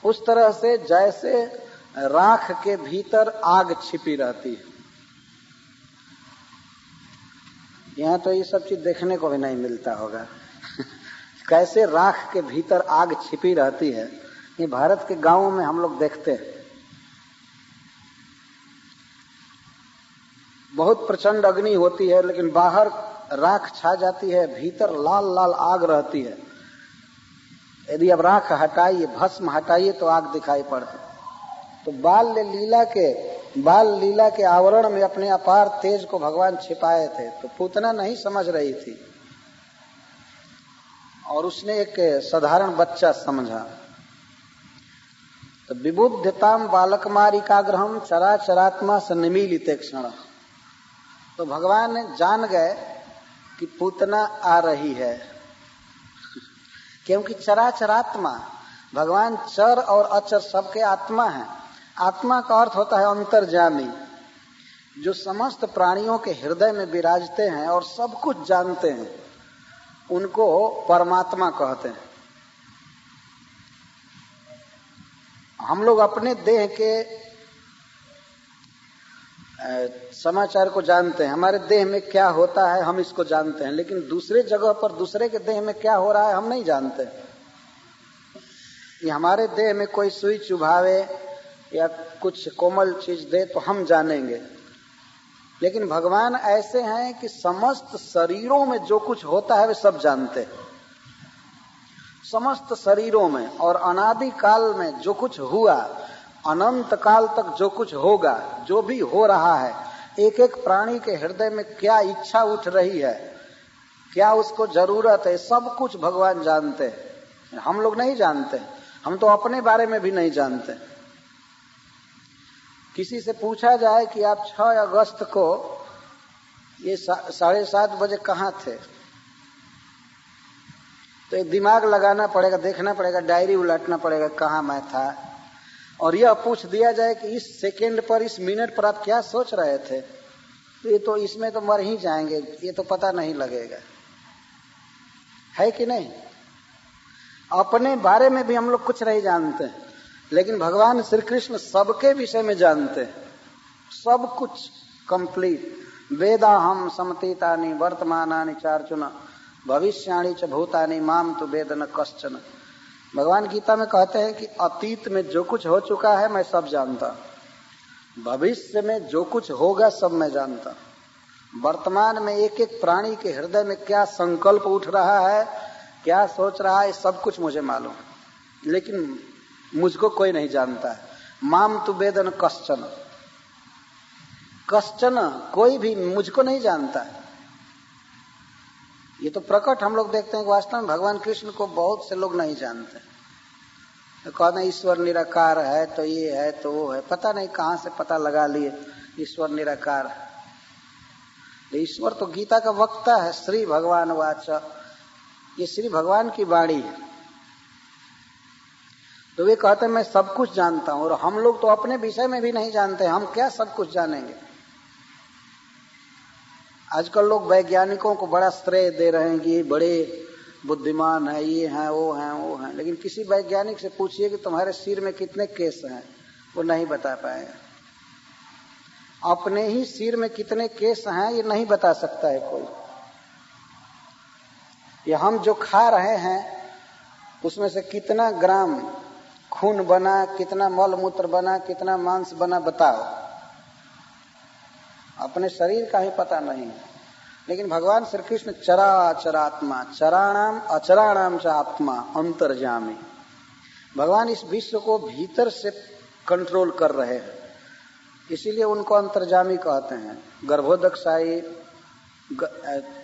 उस तरह से जैसे राख के भीतर आग छिपी रहती है। यहाँ तो ये सब चीज देखने को भी नहीं मिलता होगा कैसे राख के भीतर आग छिपी रहती है। ये भारत के गांवों में हम लोग देखते हैं, बहुत प्रचंड अग्नि होती है, लेकिन बाहर राख छा जाती है, भीतर लाल लाल आग रहती है। यदि अब राख हटाइए, भस्म हटाइए तो आग दिखाई पड़ती। तो बाल लीला के आवरण में अपने अपार तेज को भगवान छिपाए थे। तो पूतना नहीं समझ रही थी और उसने एक साधारण बच्चा समझा। तो विबुद्धताम बालकमारिकाग्रहम चराचरात्मा सन्निमीलिते क्षण। तो भगवान जान गए कि पूतना आ रही है, क्योंकि चराचरात्मा, भगवान चर और अचर सबके आत्मा है। आत्मा का अर्थ होता है अंतर्यामी, जो समस्त प्राणियों के हृदय में विराजते हैं और सब कुछ जानते हैं, उनको परमात्मा कहते हैं। हम लोग अपने देह के समाचार को जानते हैं, हमारे देह में क्या होता है हम इसको जानते हैं, लेकिन दूसरे जगह पर दूसरे के देह में क्या हो रहा है हम नहीं जानते। ये हमारे देह में कोई सुई चुभावे या कुछ कोमल चीज दे तो हम जानेंगे, लेकिन भगवान ऐसे हैं कि समस्त शरीरों में जो कुछ होता है वे सब जानते हैं। समस्त शरीरों में और अनादि काल में जो कुछ हुआ, अनंत काल तक जो कुछ होगा, जो भी हो रहा है, एक एक प्राणी के हृदय में क्या इच्छा उठ रही है, क्या उसको जरूरत है, सब कुछ भगवान जानते हैं। हम लोग नहीं जानते, हम तो अपने बारे में भी नहीं जानते। किसी से पूछा जाए कि आप 6 अगस्त को ये 7:30 बजे कहाँ थे, तो एक दिमाग लगाना पड़ेगा, देखना पड़ेगा, डायरी उलटना पड़ेगा कहाँ मैं था। और यह पूछ दिया जाए कि इस सेकंड पर, इस मिनट पर आप क्या सोच रहे थे, तो ये तो इसमें तो मर ही जाएंगे, ये तो पता नहीं लगेगा, है कि नहीं। अपने बारे में भी हम लोग कुछ नहीं जानते हैं, लेकिन भगवान श्री कृष्ण सबके विषय में जानते हैं, सब कुछ कंप्लीट। वेदाहम समतीतानि वर्तमानानि चार्जुन भविष्याणि च भूतानि माम तु वेद न कश्चन। भगवान गीता में कहते हैं कि अतीत में जो कुछ हो चुका है मैं सब जानता, भविष्य में जो कुछ होगा सब मैं जानता, वर्तमान में एक एक प्राणी के हृदय में क्या संकल्प उठ रहा है, क्या सोच रहा है, सब कुछ मुझे मालूम, लेकिन मुझको कोई नहीं जानता है। माम तु वेद न कश्चन, कश्चन कोई भी मुझको नहीं जानता है। ये तो प्रकट हम लोग देखते हैं कि वास्तव में भगवान कृष्ण को बहुत से लोग नहीं जानते। तो कहते हैं ईश्वर निराकार है, तो ये है तो वो है, पता नहीं कहाँ से पता लगा लिए ईश्वर निराकार है। ईश्वर तो गीता का वक्ता है, श्री भगवान वाच, ये श्री भगवान की वाणी है। तो वे कहते हैं मैं सब कुछ जानता हूं, और हम लोग तो अपने विषय में भी नहीं जानते, हम क्या सब कुछ जानेंगे। आजकल लोग वैज्ञानिकों को बड़ा श्रेय दे रहे हैं कि ये बड़े बुद्धिमान है, ये हैं वो हैं वो हैं, लेकिन किसी वैज्ञानिक से पूछिए कि तुम्हारे सिर में कितने केस हैं, वो नहीं बता पाएगा। अपने ही सिर में कितने केस हैं ये नहीं बता सकता है कोई। ये हम जो खा रहे हैं उसमें से कितना ग्राम खून बना, कितना मल मूत्र बना, कितना मांस बना, बताओ। अपने शरीर का ही पता नहीं। लेकिन भगवान श्री कृष्ण चराचरात्मा, चराणाम अचराणाम च आत्मा अंतर्यामी। भगवान इस विश्व को भीतर से कंट्रोल कर रहे हैं, इसीलिए उनको अंतर्यामी कहते हैं। गर्भोदकशायी,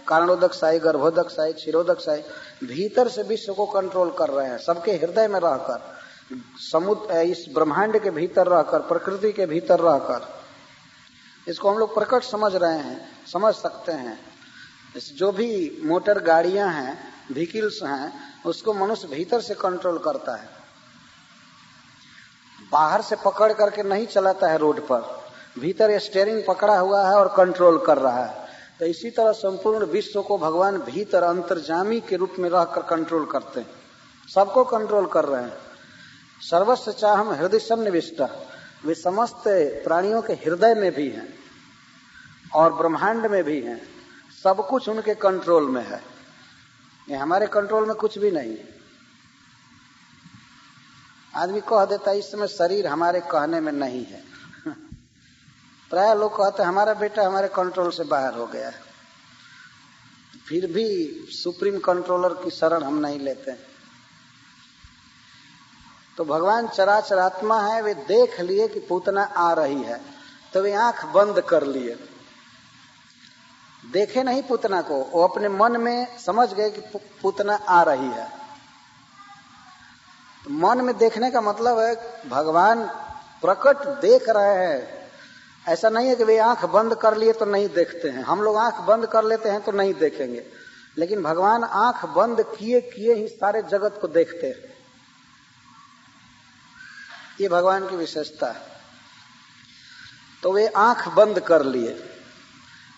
कारणोदकशायी, गर्भोदकशायी, क्षीरोदकशायी, भीतर से विश्व को कंट्रोल कर रहे हैं, सबके हृदय में रहकर, समुद्र इस ब्रह्मांड के भीतर रहकर, प्रकृति के भीतर रहकर। इसको हम लोग प्रकट समझ रहे हैं, समझ सकते हैं। जो भी मोटर गाड़ियां हैं, व्हीकल्स हैं, उसको मनुष्य भीतर से कंट्रोल करता है, बाहर से पकड़ करके नहीं चलाता है रोड पर, भीतर स्टीयरिंग पकड़ा हुआ है और कंट्रोल कर रहा है। तो इसी तरह संपूर्ण विश्व को भगवान भीतर अंतर्यामी के रूप में रहकर कंट्रोल करते हैं, सबको कंट्रोल कर रहे हैं। सर्वस्व चाहम हृदय सन्निविष्ट, वे समस्त प्राणियों के हृदय में भी हैं और ब्रह्मांड में भी हैं, सब कुछ उनके कंट्रोल में है। ये हमारे कंट्रोल में कुछ भी नहीं है। आदमी कह देता है इस समय शरीर हमारे कहने में नहीं है। प्राय लोग कहते हैं हमारा बेटा हमारे कंट्रोल से बाहर हो गया है, फिर भी सुप्रीम कंट्रोलर की शरण हम नहीं लेते। तो भगवान चराचरात्मा है, वे देख लिए कि पूतना आ रही है, तो वे आंख बंद कर लिए, देखे नहीं पूतना को, वो अपने मन में समझ गए कि पूतना आ रही है। तो मन में देखने का मतलब है भगवान प्रकट देख रहे हैं। ऐसा नहीं है कि वे आंख बंद कर लिए तो नहीं देखते हैं। हम लोग आंख बंद कर लेते हैं तो नहीं देखेंगे, लेकिन भगवान आंख बंद किए किए ही सारे जगत को देखते हैं। ये भगवान की विशेषता है। तो वे आंख बंद कर लिए।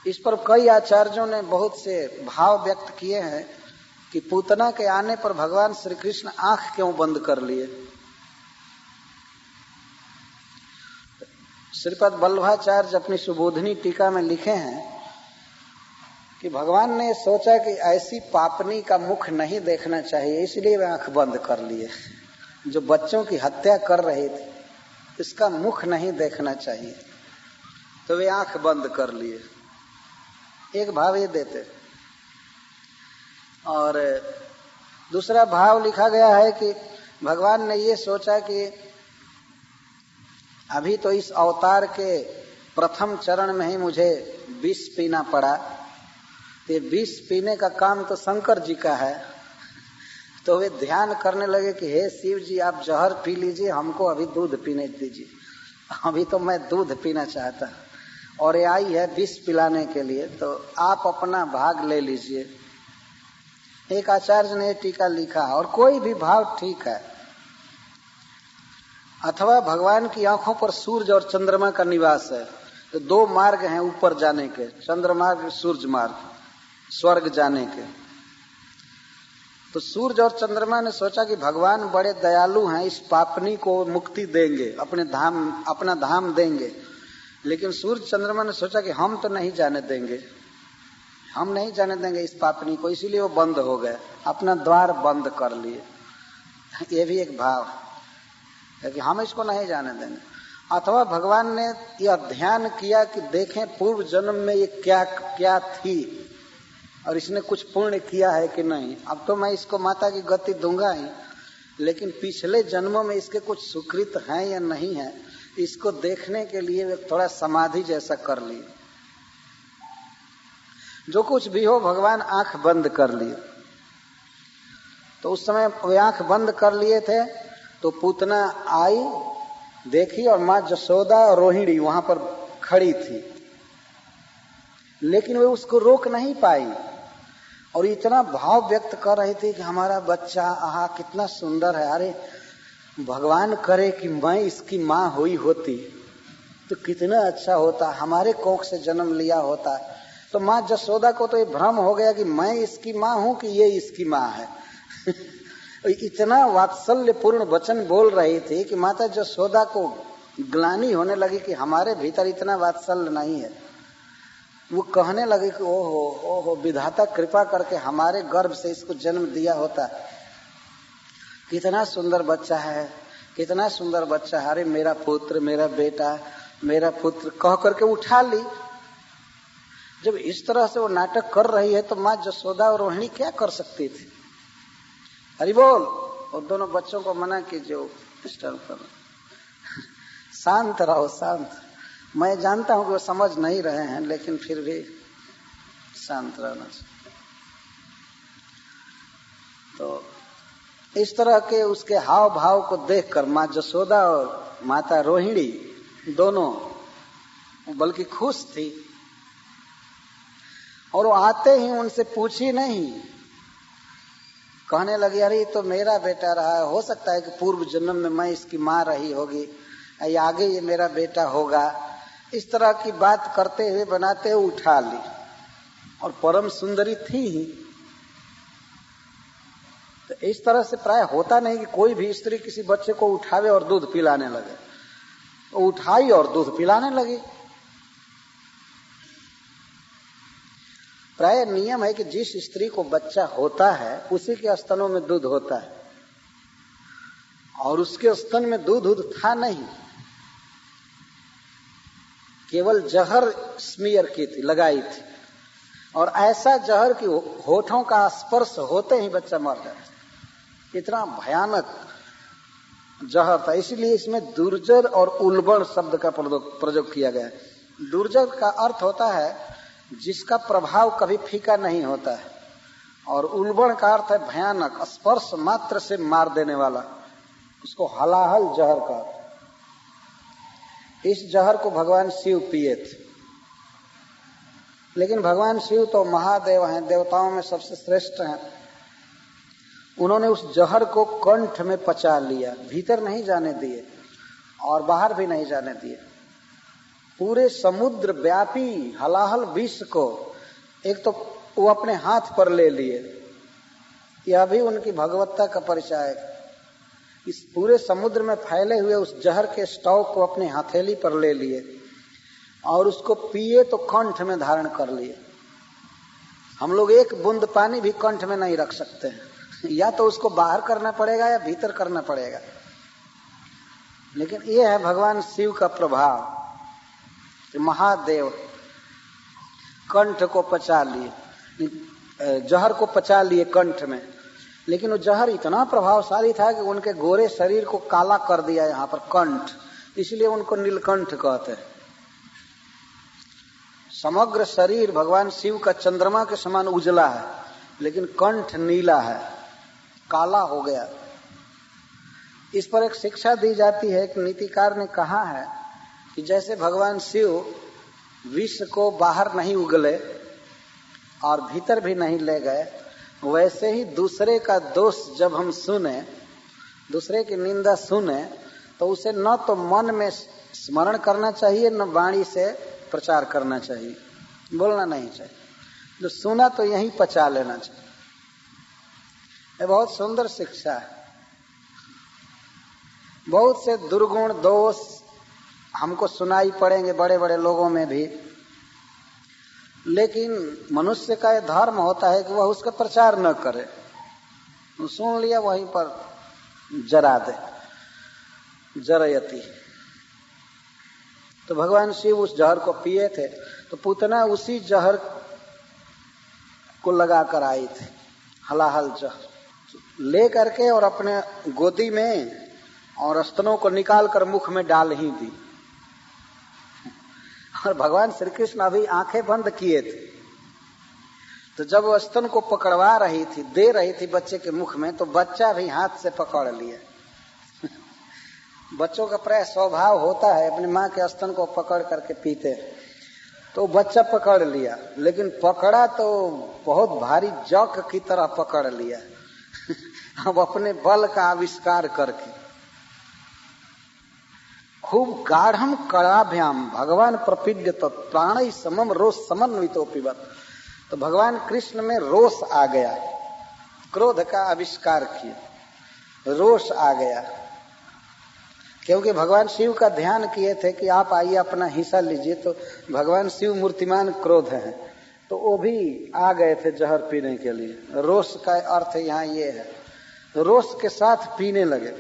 इस पर कई आचार्यों ने बहुत से भाव व्यक्त किए हैं कि पूतना के आने पर भगवान श्री कृष्ण आंख क्यों बंद कर लिए। श्रीपद वल्लभाचार्य अपनी सुबोधनी टीका में लिखे हैं कि भगवान ने सोचा कि ऐसी पापनी का मुख नहीं देखना चाहिए, इसलिए वे आंख बंद कर लिए। जो बच्चों की हत्या कर रहे थे, इसका मुख नहीं देखना चाहिए, तो वे आंख बंद कर लिए। एक भाव ये देते। और दूसरा भाव लिखा गया है कि भगवान ने ये सोचा कि अभी तो इस अवतार के प्रथम चरण में ही मुझे विष पीना पड़ा, तो विष पीने का काम तो शंकर जी का है। तो वे ध्यान करने लगे कि हे शिव जी, आप जहर पी लीजिए, हमको अभी दूध पीने दीजिए, अभी तो मैं दूध पीना चाहता, और ये आई है विष पिलाने के लिए, तो आप अपना भाग ले लीजिए। एक आचार्य ने टीका लिखा, और कोई भी भाव ठीक है। अथवा भगवान की आंखों पर सूर्य और चंद्रमा का निवास है, तो दो मार्ग हैं ऊपर जाने के, चंद्र मार्ग, सूर्य मार्ग, स्वर्ग जाने के। तो सूर्य और चंद्रमा ने सोचा कि भगवान बड़े दयालु हैं, इस पापनी को मुक्ति देंगे, अपने धाम, अपना धाम देंगे। लेकिन सूर्य चंद्रमा ने सोचा कि हम तो नहीं जाने देंगे, हम नहीं जाने देंगे इस पापनी को, इसीलिए वो बंद हो गए, अपना द्वार बंद कर लिए। ये भी एक भाव है कि हम इसको नहीं जाने देंगे। अथवा भगवान ने यह ध्यान किया कि देखें पूर्व जन्म में ये क्या क्या थी और इसने कुछ पुण्य किया है कि नहीं। अब तो मैं इसको माता की गति दूंगा ही, लेकिन पिछले जन्मों में इसके कुछ सुकृत हैं या नहीं है, इसको देखने के लिए वे थोड़ा समाधि जैसा कर लिए। जो कुछ भी हो, भगवान आंख बंद कर लिए। तो उस समय वे आंख बंद कर लिए थे, तो पूतना आई, देखी, और माँ जसोदा और रोहिणी वहां पर खड़ी थी, लेकिन वे उसको रोक नहीं पाई और इतना भाव व्यक्त कर रही थी कि हमारा बच्चा आहा कितना सुंदर है, अरे भगवान करे कि मैं इसकी माँ हुई होती तो कितना अच्छा होता, हमारे कोख से जन्म लिया होता। तो माँ जसोदा को तो ये भ्रम हो गया कि मैं इसकी माँ हूं कि ये इसकी माँ है। इतना वात्सल्य पूर्ण वचन बोल रही थी कि माता जसोदा को ग्लानि होने लगी कि हमारे भीतर इतना वात्सल्य नहीं है। वो कहने लगे कि ओहो ओहो, विधाता कृपा करके हमारे गर्भ से इसको जन्म दिया होता, कितना सुंदर बच्चा है, कितना सुंदर बच्चा है, अरे मेरा पुत्र, मेरा बेटा, मेरा पुत्र, कह करके उठा ली। जब इस तरह से वो नाटक कर रही है तो माँ जसोदा और रोहिणी क्या कर सकती थी? हरि बोल। और दोनों बच्चों को मना कीजिए, डिस्टर्ब कर, शांत रहो, शांत। मैं जानता हूं कि वो समझ नहीं रहे हैं, लेकिन फिर भी शांत रहना चाहिए। तो इस तरह के उसके हाव भाव को देखकर माँ जसोदा और माता रोहिणी दोनों बल्कि खुश थी। और वो आते ही उनसे पूछी नहीं, कहने लगी अरे तो मेरा बेटा रहा, हो सकता है कि पूर्व जन्म में मैं इसकी माँ रही होगी या आगे ये मेरा बेटा होगा। इस तरह की बात करते हुए बनाते हुए उठा ली, और परम सुंदरी थी ही। तो इस तरह से प्राय होता नहीं कि कोई भी स्त्री किसी बच्चे को उठावे और दूध पिलाने लगे। तो उठाई और दूध पिलाने लगी। प्राय नियम है कि जिस स्त्री को बच्चा होता है उसी के स्तनों में दूध होता है, और उसके स्तन में दूध था नहीं, केवल जहर स्मीयर की थी, लगाई थी। और ऐसा जहर कि होठों का स्पर्श होते ही बच्चा मर जाता, इतना भयानक जहर था। इसलिए इसमें दुर्जर और उल्बण शब्द का प्रयोग किया गया है। दुर्जर का अर्थ होता है जिसका प्रभाव कभी फीका नहीं होता है, और उल्बण का अर्थ है भयानक, स्पर्श मात्र से मार देने वाला, उसको हलाहल जहर का। इस जहर को भगवान शिव पिए थे। लेकिन भगवान शिव तो महादेव हैं, देवताओं में सबसे श्रेष्ठ हैं। उन्होंने उस जहर को कंठ में पचा लिया, भीतर नहीं जाने दिए और बाहर भी नहीं जाने दिए। पूरे समुद्र व्यापी हलाहल विष को एक तो वो अपने हाथ पर ले लिए, यह भी उनकी भगवत्ता का परिचय है। इस पूरे समुद्र में फैले हुए उस जहर के स्टॉक को अपने हथेली पर ले लिए और उसको पिए तो कंठ में धारण कर लिए। हम लोग एक बूंद पानी भी कंठ में नहीं रख सकते हैं, या तो उसको बाहर करना पड़ेगा या भीतर करना पड़ेगा। लेकिन ये है भगवान शिव का प्रभाव। महादेव कंठ को पचा लिए, जहर को पचा लिए कंठ में। लेकिन वो जहर इतना प्रभावशाली था कि उनके गोरे शरीर को काला कर दिया यहाँ पर कंठ, इसलिए उनको नीलकंठ कहते हैं। समग्र शरीर भगवान शिव का चंद्रमा के समान उजला है, लेकिन कंठ नीला है, काला हो गया। इस पर एक शिक्षा दी जाती है कि नीतिकार ने कहा है कि जैसे भगवान शिव विष को बाहर नहीं उगले और भीतर भी नहीं ले गए, वैसे ही दूसरे का दोष जब हम सुने, दूसरे की निंदा सुने, तो उसे न तो मन में स्मरण करना चाहिए, न वाणी से प्रचार करना चाहिए, बोलना नहीं चाहिए। जो सुना तो यहीं पचा लेना चाहिए। ये बहुत सुंदर शिक्षा है। बहुत से दुर्गुण दोष हमको सुनाई पड़ेंगे बड़े बड़े लोगों में भी, लेकिन मनुष्य का यह धर्म होता है कि वह उसका प्रचार न करे। सुन लिया वहीं पर जरा दे, जरयति। तो भगवान शिव उस जहर को पिए थे, तो पूतना उसी जहर को लगा कर आई थी, हलाहल जहर ले करके, और अपने गोदी में और स्तनों को निकाल कर मुख में डाल ही दी। और भगवान श्री कृष्ण अभी आंखें बंद किए थे, तो जब वो स्तन को पकड़वा रही थी, दे रही थी बच्चे के मुख में, तो बच्चा भी हाथ से पकड़ लिया। बच्चों का प्राय स्वभाव होता है अपनी माँ के स्तन को पकड़ करके पीते, तो बच्चा पकड़ लिया, लेकिन पकड़ा तो बहुत भारी जौक की तरह पकड़ लिया। अब अपने बल का आविष्कार करके खूब गाढ़म कड़ाभ्याम भगवान प्रपीड्यत प्राणै समम रोष समन्वितो पिबत। तो भगवान कृष्ण में रोष आ गया, क्रोध का आविष्कार किया, रोष आ गया, क्योंकि भगवान शिव का ध्यान किए थे कि आप आइए अपना हिस्सा लीजिए। तो भगवान शिव मूर्तिमान क्रोध है, तो वो भी आ गए थे जहर पीने के लिए। रोष का अर्थ यहाँ ये है, रोष के साथ पीने लगे।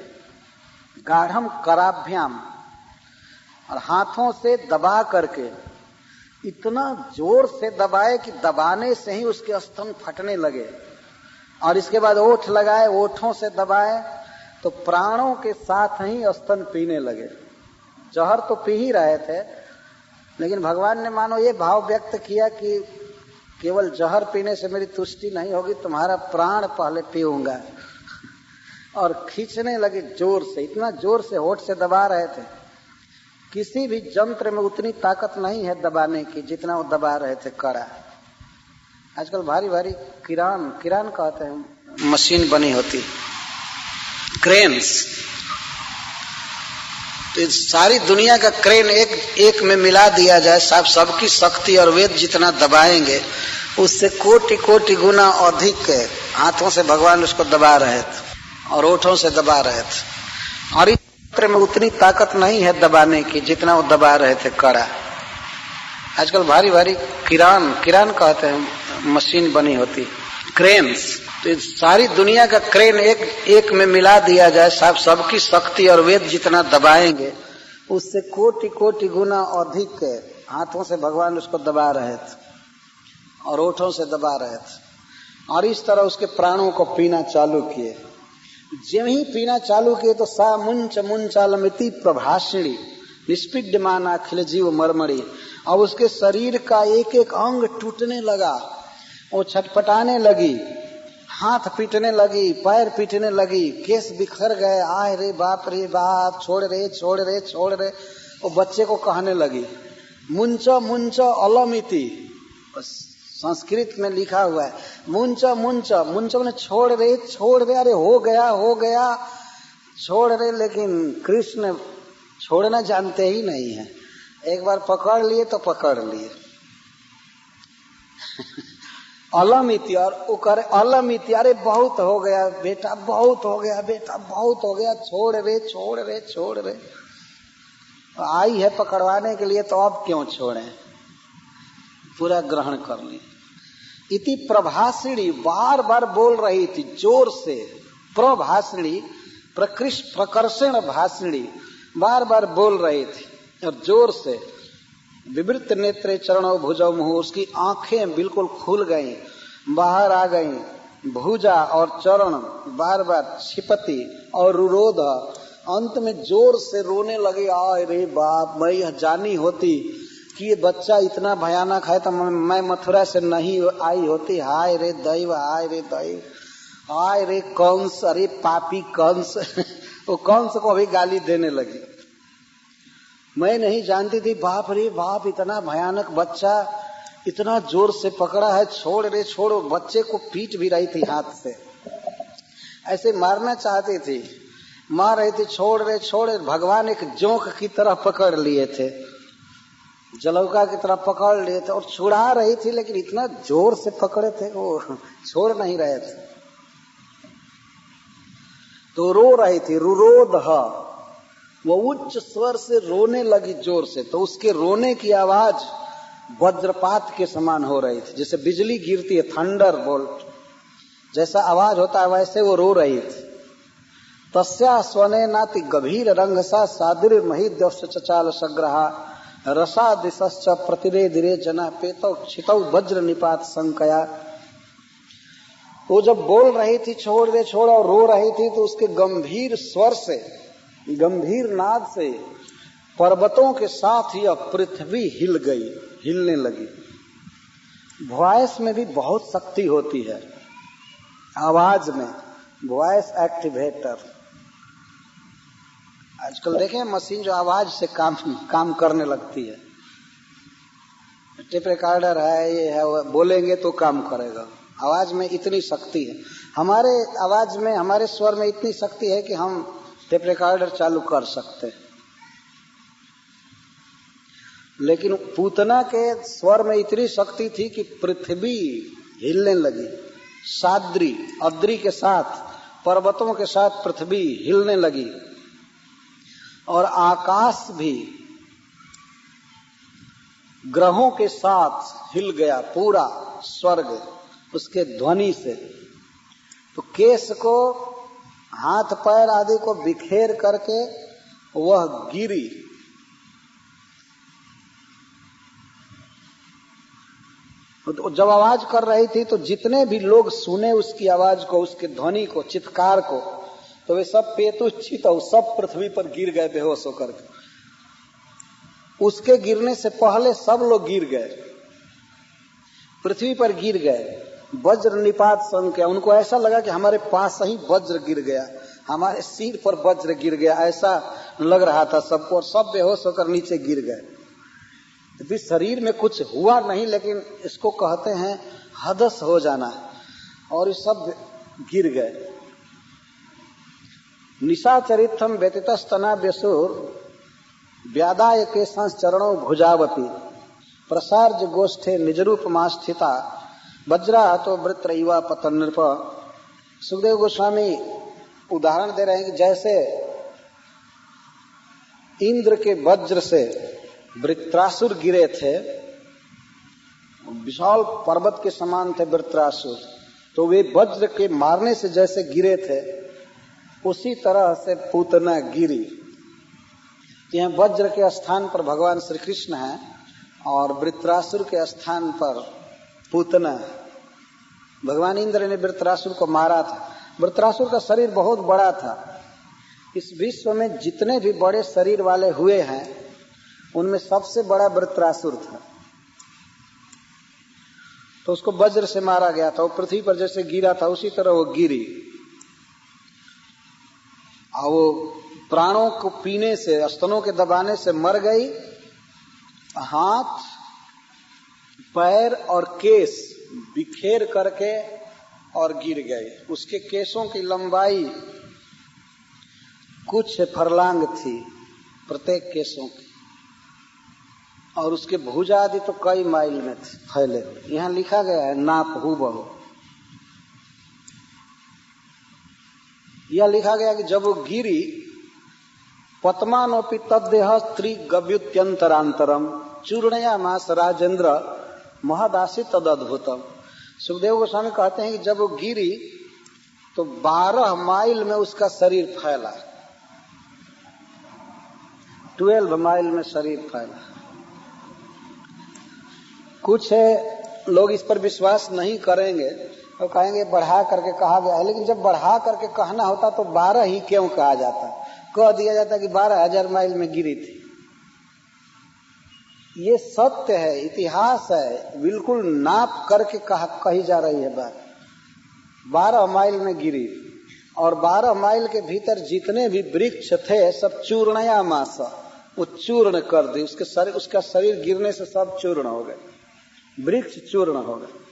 गाढ़म कराभ्याम, और हाथों से दबा करके, इतना जोर से दबाए कि दबाने से ही उसके स्तन फटने लगे, और इसके बाद ओठ लगाए, ओठों से दबाए तो प्राणों के साथ ही स्तन पीने लगे। जहर तो पी ही रहे थे, लेकिन भगवान ने मानो ये भाव व्यक्त किया कि केवल जहर पीने से मेरी तुष्टि नहीं होगी, तुम्हारा प्राण पहले पीऊंगा। और खींचने लगे जोर से, इतना जोर से होठ से दबा रहे थे। किसी भी यंत्र में उतनी ताकत नहीं है दबाने की जितना वो दबा रहे थे कड़ा। आजकल भारी भारी किरान कहते हैं, मशीन बनी होती, क्रेन्स। तो सारी दुनिया का क्रेन एक में मिला दिया जाए, सबकी शक्ति और वेद जितना दबाएंगे उससे कोटि कोटि गुना अधिक हाथों से भगवान उसको दबा रहे थे और ओठों से दबा रहे थे। और इस यंत्र में उतनी ताकत नहीं है दबाने की जितना वो दबा रहे थे कड़ा। आजकल भारी भारी किरान कहते हैं, मशीन बनी होती, क्रेन्स। तो सारी दुनिया का क्रेन एक में मिला दिया जाए, सबकी शक्ति और वेद जितना दबाएंगे उससे कोटि कोटि गुना अधिक हाथों से भगवान उसको दबा रहे थे और ओठों से दबा रहे थे। और इस तरह उसके प्राणों को पीना चालू किए। जब ही पीना चालू किए तो सा मुंच मुंचालमिति प्रभाषिणी निष्पिड्यमान अखिल जीव मरमरी। अब उसके शरीर का एक एक अंग टूटने लगा, वो छटपटाने लगी, हाथ पीटने लगी, पैर पीटने लगी, केस बिखर गए। आय रे बाप, छोड़ रे। वो बच्चे को कहने लगी मुंच मुंच अलमिति, संस्कृत में लिखा हुआ है मुंच मैंने छोड़ रे, अरे हो गया छोड़ रे। लेकिन कृष्ण छोड़ना जानते ही नहीं है, एक बार पकड़ लिए तो पकड़ लिए। अलमिति, और वो करे अलमिति, अरे बहुत हो गया बेटा, बहुत हो गया, छोड़ रे। आई है पकड़वाने के लिए तो अब क्यों छोड़े, पूरा ग्रहण कर ली। इति प्रभाषिणी, बार बार बोल रही थी जोर से। प्रभाषिणी, प्रकर्षण भाषिणी, बार बार बोल रही थी और जोर से। विवृत नेत्रे चरणों भुजौ मुँह, उसकी आंखें बिल्कुल खुल गईं, बाहर आ गईं। भुजा और चरण बार बार छिपती और रुरोध। अंत में जोर से रोने लगी। आय रे बाप, मैं यह जानी होती कि ये बच्चा इतना भयानक है तो मैं मथुरा से नहीं आई होती। हाय रे दैव, हाय रे कंस, अरे पापी कंस। वो कंस को भी गाली देने लगी। मैं नहीं जानती थी, बाप रे बाप, इतना भयानक बच्चा इतना जोर से पकड़ा है, छोड़ रे छोड़ो। बच्चे को पीट भी रही थी हाथ से, ऐसे मारना चाहती थी, मार रही थी, छोड़ रे। भगवान एक जोंक की तरह पकड़ लिए थे, जलौका की तरह पकड़ लिए थे और छुड़ा रही थी, लेकिन इतना जोर से पकड़े थे वो छोड़ नहीं रहे थे। तो रो रही थी, रुरोध, वो उच्च स्वर से रोने लगी जोर से। तो उसके रोने की आवाज वज्रपात के समान हो रही थी, जैसे बिजली गिरती है, थंडर बोल्ट जैसा आवाज होता है, वैसे वो रो रही थी। तस्या स्वने नाति गभीर रंगसा सादुर महिद्यश्च चचाल सग्रहा रसा दिशश्च प्रतिरे दिरे जना पेतौ क्षितौ वज्र निपात संकया। वो जब बोल रही थी छोड़ दे छोड़ और रो रही थी, तो उसके गंभीर स्वर से, गंभीर नाद से पर्वतों के साथ यह पृथ्वी हिलने लगी। वॉइस में भी बहुत शक्ति होती है, आवाज में, वॉइस एक्टिवेटर। आजकल देखें मशीन जो आवाज से काम करने लगती है, टेप रिकॉर्डर है, ये है, बोलेंगे तो काम करेगा। आवाज में इतनी शक्ति है, हमारे आवाज में, हमारे स्वर में इतनी शक्ति है कि हम टेप रिकॉर्डर चालू कर सकते हैं। लेकिन पूतना के स्वर में इतनी शक्ति थी कि पृथ्वी हिलने लगी। साद्री, अद्री के साथ, पर्वतों के साथ पृथ्वी हिलने लगी और आकाश भी ग्रहों के साथ हिल गया, पूरा स्वर्ग उसके ध्वनि से। तो केश को, हाथ पैर आदि को बिखेर करके वह गिरी। तो जब आवाज कर रही थी तो जितने भी लोग सुने उसकी आवाज को, उसके ध्वनि को, चित्कार को, तो वे सब पेतुच्छित और सब पृथ्वी पर गिर गए बेहोश होकर के। उसके गिरने से पहले सब लोग गिर गए, पृथ्वी पर गिर गए। वज्र निपात संख्या, उनको ऐसा लगा कि हमारे पास ही वज्र गिर गया, हमारे सिर पर वज्र गिर गया, ऐसा लग रहा था सबको, और सब बेहोश होकर नीचे गिर गए। तो शरीर में कुछ हुआ नहीं, लेकिन इसको कहते हैं हदस हो जाना, और ये सब गिर गए। निशाचरित्रम व्यतीतस्तना व्यसुर व्यादाय के संचरणों भुजावती प्रसार्ज गोष्ठे निजरूपमा स्थिता वज्रा तो वृत्रैवा पतन नृप। सुखदेव गोस्वामी उदाहरण दे रहे हैं कि जैसे इंद्र के वज्र से वृत्रासुर गिरे थे, विशाल पर्वत के समान थे वृत्रासुर, तो वे वज्र के मारने से जैसे गिरे थे उसी तरह से पूतना गिरी। यहाँ वज्र के स्थान पर भगवान श्री कृष्ण है और वृत्रासुर के स्थान पर पूतना। भगवान इंद्र ने वृत्रासुर को मारा था। वृत्रासुर का शरीर बहुत बड़ा था। इस विश्व में जितने भी बड़े शरीर वाले हुए हैं उनमें सबसे बड़ा वृत्रासुर था। तो उसको वज्र से मारा गया था। वो पृथ्वी पर जैसे गिरा था उसी तरह वो गिरी, और वो प्राणों को पीने से, स्तनों के दबाने से मर गई। हाथ, पैर और केस बिखेर करके और गिर गए। उसके केसों की लंबाई कुछ फरलांग थी प्रत्येक केसों की, और उसके भुजा आदि तो कई माइल में फैले। यहाँ लिखा गया है नाप हूबहू। यह लिखा गया कि जब वो गिरी, पद्मानोपि तद्देह स्त्री गव्युत्यंतरांतरम चूर्णया मास राजेंद्र महदासी तद अद्भुतम। सुखदेव गोस्वामी कहते हैं कि जब वो गिरी तो 12 माइल में उसका शरीर फैला, 12 माइल में शरीर फैला। कुछ लोग इस पर विश्वास नहीं करेंगे और कहेंगे बढ़ा करके कहा गया है, लेकिन जब बढ़ा करके कहना होता तो 12 ही क्यों कहा जाता? कह दिया जाता कि 12,000 माइल में गिरी थी। ये सत्य है, इतिहास है, बिल्कुल नाप करके कही जा रही है बात। 12 माइल में गिरी, और 12 माइल के भीतर जितने भी वृक्ष थे सब चूर्णया मास, वो चूर्ण कर दी। उसका शरीर गिरने से सब चूर्ण हो गए, वृक्ष चूर्ण हो गए।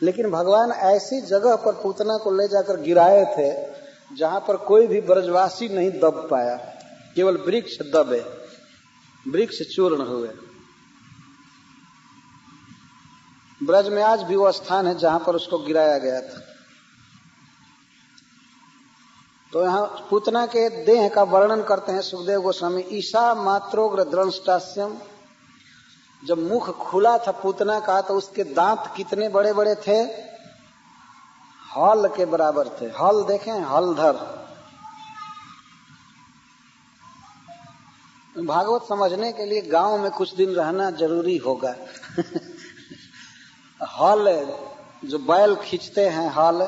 लेकिन भगवान ऐसी जगह पर पूतना को ले जाकर गिराए थे जहां पर कोई भी ब्रजवासी नहीं दब पाया, केवल वृक्ष दबे, वृक्ष चूर्ण हुए। ब्रज में आज भी वो स्थान है जहां पर उसको गिराया गया था। तो यहाँ पूतना के देह का वर्णन करते हैं सुखदेव गोस्वामी। ईशा मात्रोग्र द्रंष्टास्यम, जब मुख खुला था पूतना का तो उसके दांत कितने बड़े बड़े थे? हल के बराबर थे। हल देखें, हलधर। भागवत समझने के लिए गांव में कुछ दिन रहना जरूरी होगा। हल जो बैल खींचते हैं, हल,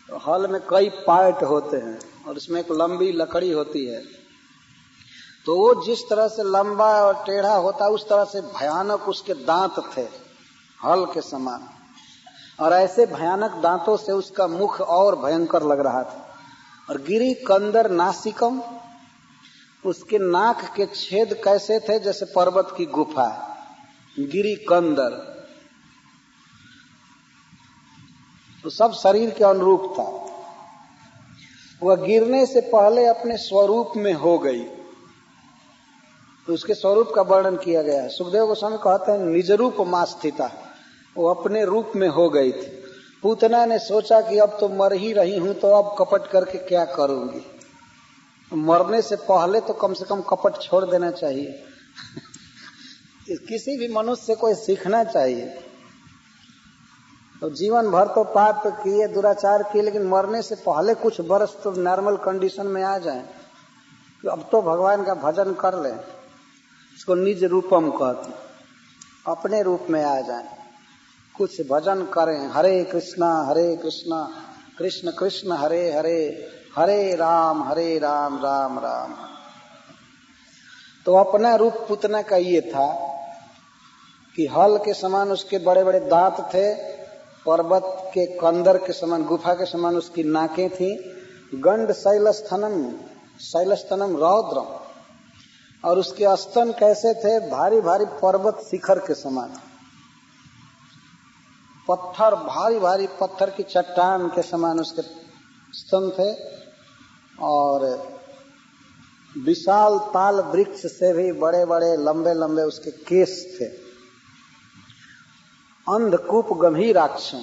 तो हल में कई पार्ट होते हैं और इसमें एक लंबी लकड़ी होती है। तो वो जिस तरह से लंबा और टेढ़ा होता उस तरह से भयानक उसके दांत थे, हल के समान। और ऐसे भयानक दांतों से उसका मुख और भयंकर लग रहा था। और गिरी कंदर नासिकम, उसके नाक के छेद कैसे थे? जैसे पर्वत की गुफा। गिरी कंदर, तो सब शरीर के अनुरूप था। वह गिरने से पहले अपने स्वरूप में हो गई, तो उसके स्वरूप का वर्णन किया गया है। सुखदेव गोस्वामी कहते हैं निज रूप मा स्थिता, वो अपने रूप में हो गई थी। पूतना ने सोचा कि अब तो मर ही रही हूं तो अब कपट करके क्या करूंगी। मरने से पहले तो कम से कम कपट छोड़ देना चाहिए। किसी भी मनुष्य को सीखना चाहिए। तो जीवन भर तो पाप किए, दुराचार किए, लेकिन मरने से पहले कुछ वर्ष तो नॉर्मल कंडीशन में आ जाए, तो अब तो भगवान का भजन कर ले। इसको निज रूपम कहते। अपने रूप में आ जाएं, कुछ भजन करें, हरे कृष्णा कृष्ण कृष्ण हरे हरे, हरे राम राम राम। तो अपना रूप पूतना का ये था कि हल के समान उसके बड़े बड़े दांत थे, पर्वत के कंदर के समान, गुफा के समान उसकी नाकें थी, गंड शैलस्तनम रौद्रम, और उसके स्तन कैसे थे, भारी भारी पर्वत शिखर के समान, पत्थर, भारी भारी पत्थर की चट्टान के समान उसके स्तन थे, और विशाल ताल वृक्ष से भी बड़े बड़े लंबे लंबे उसके केस थे। अंधकूप गंभीराक्षं,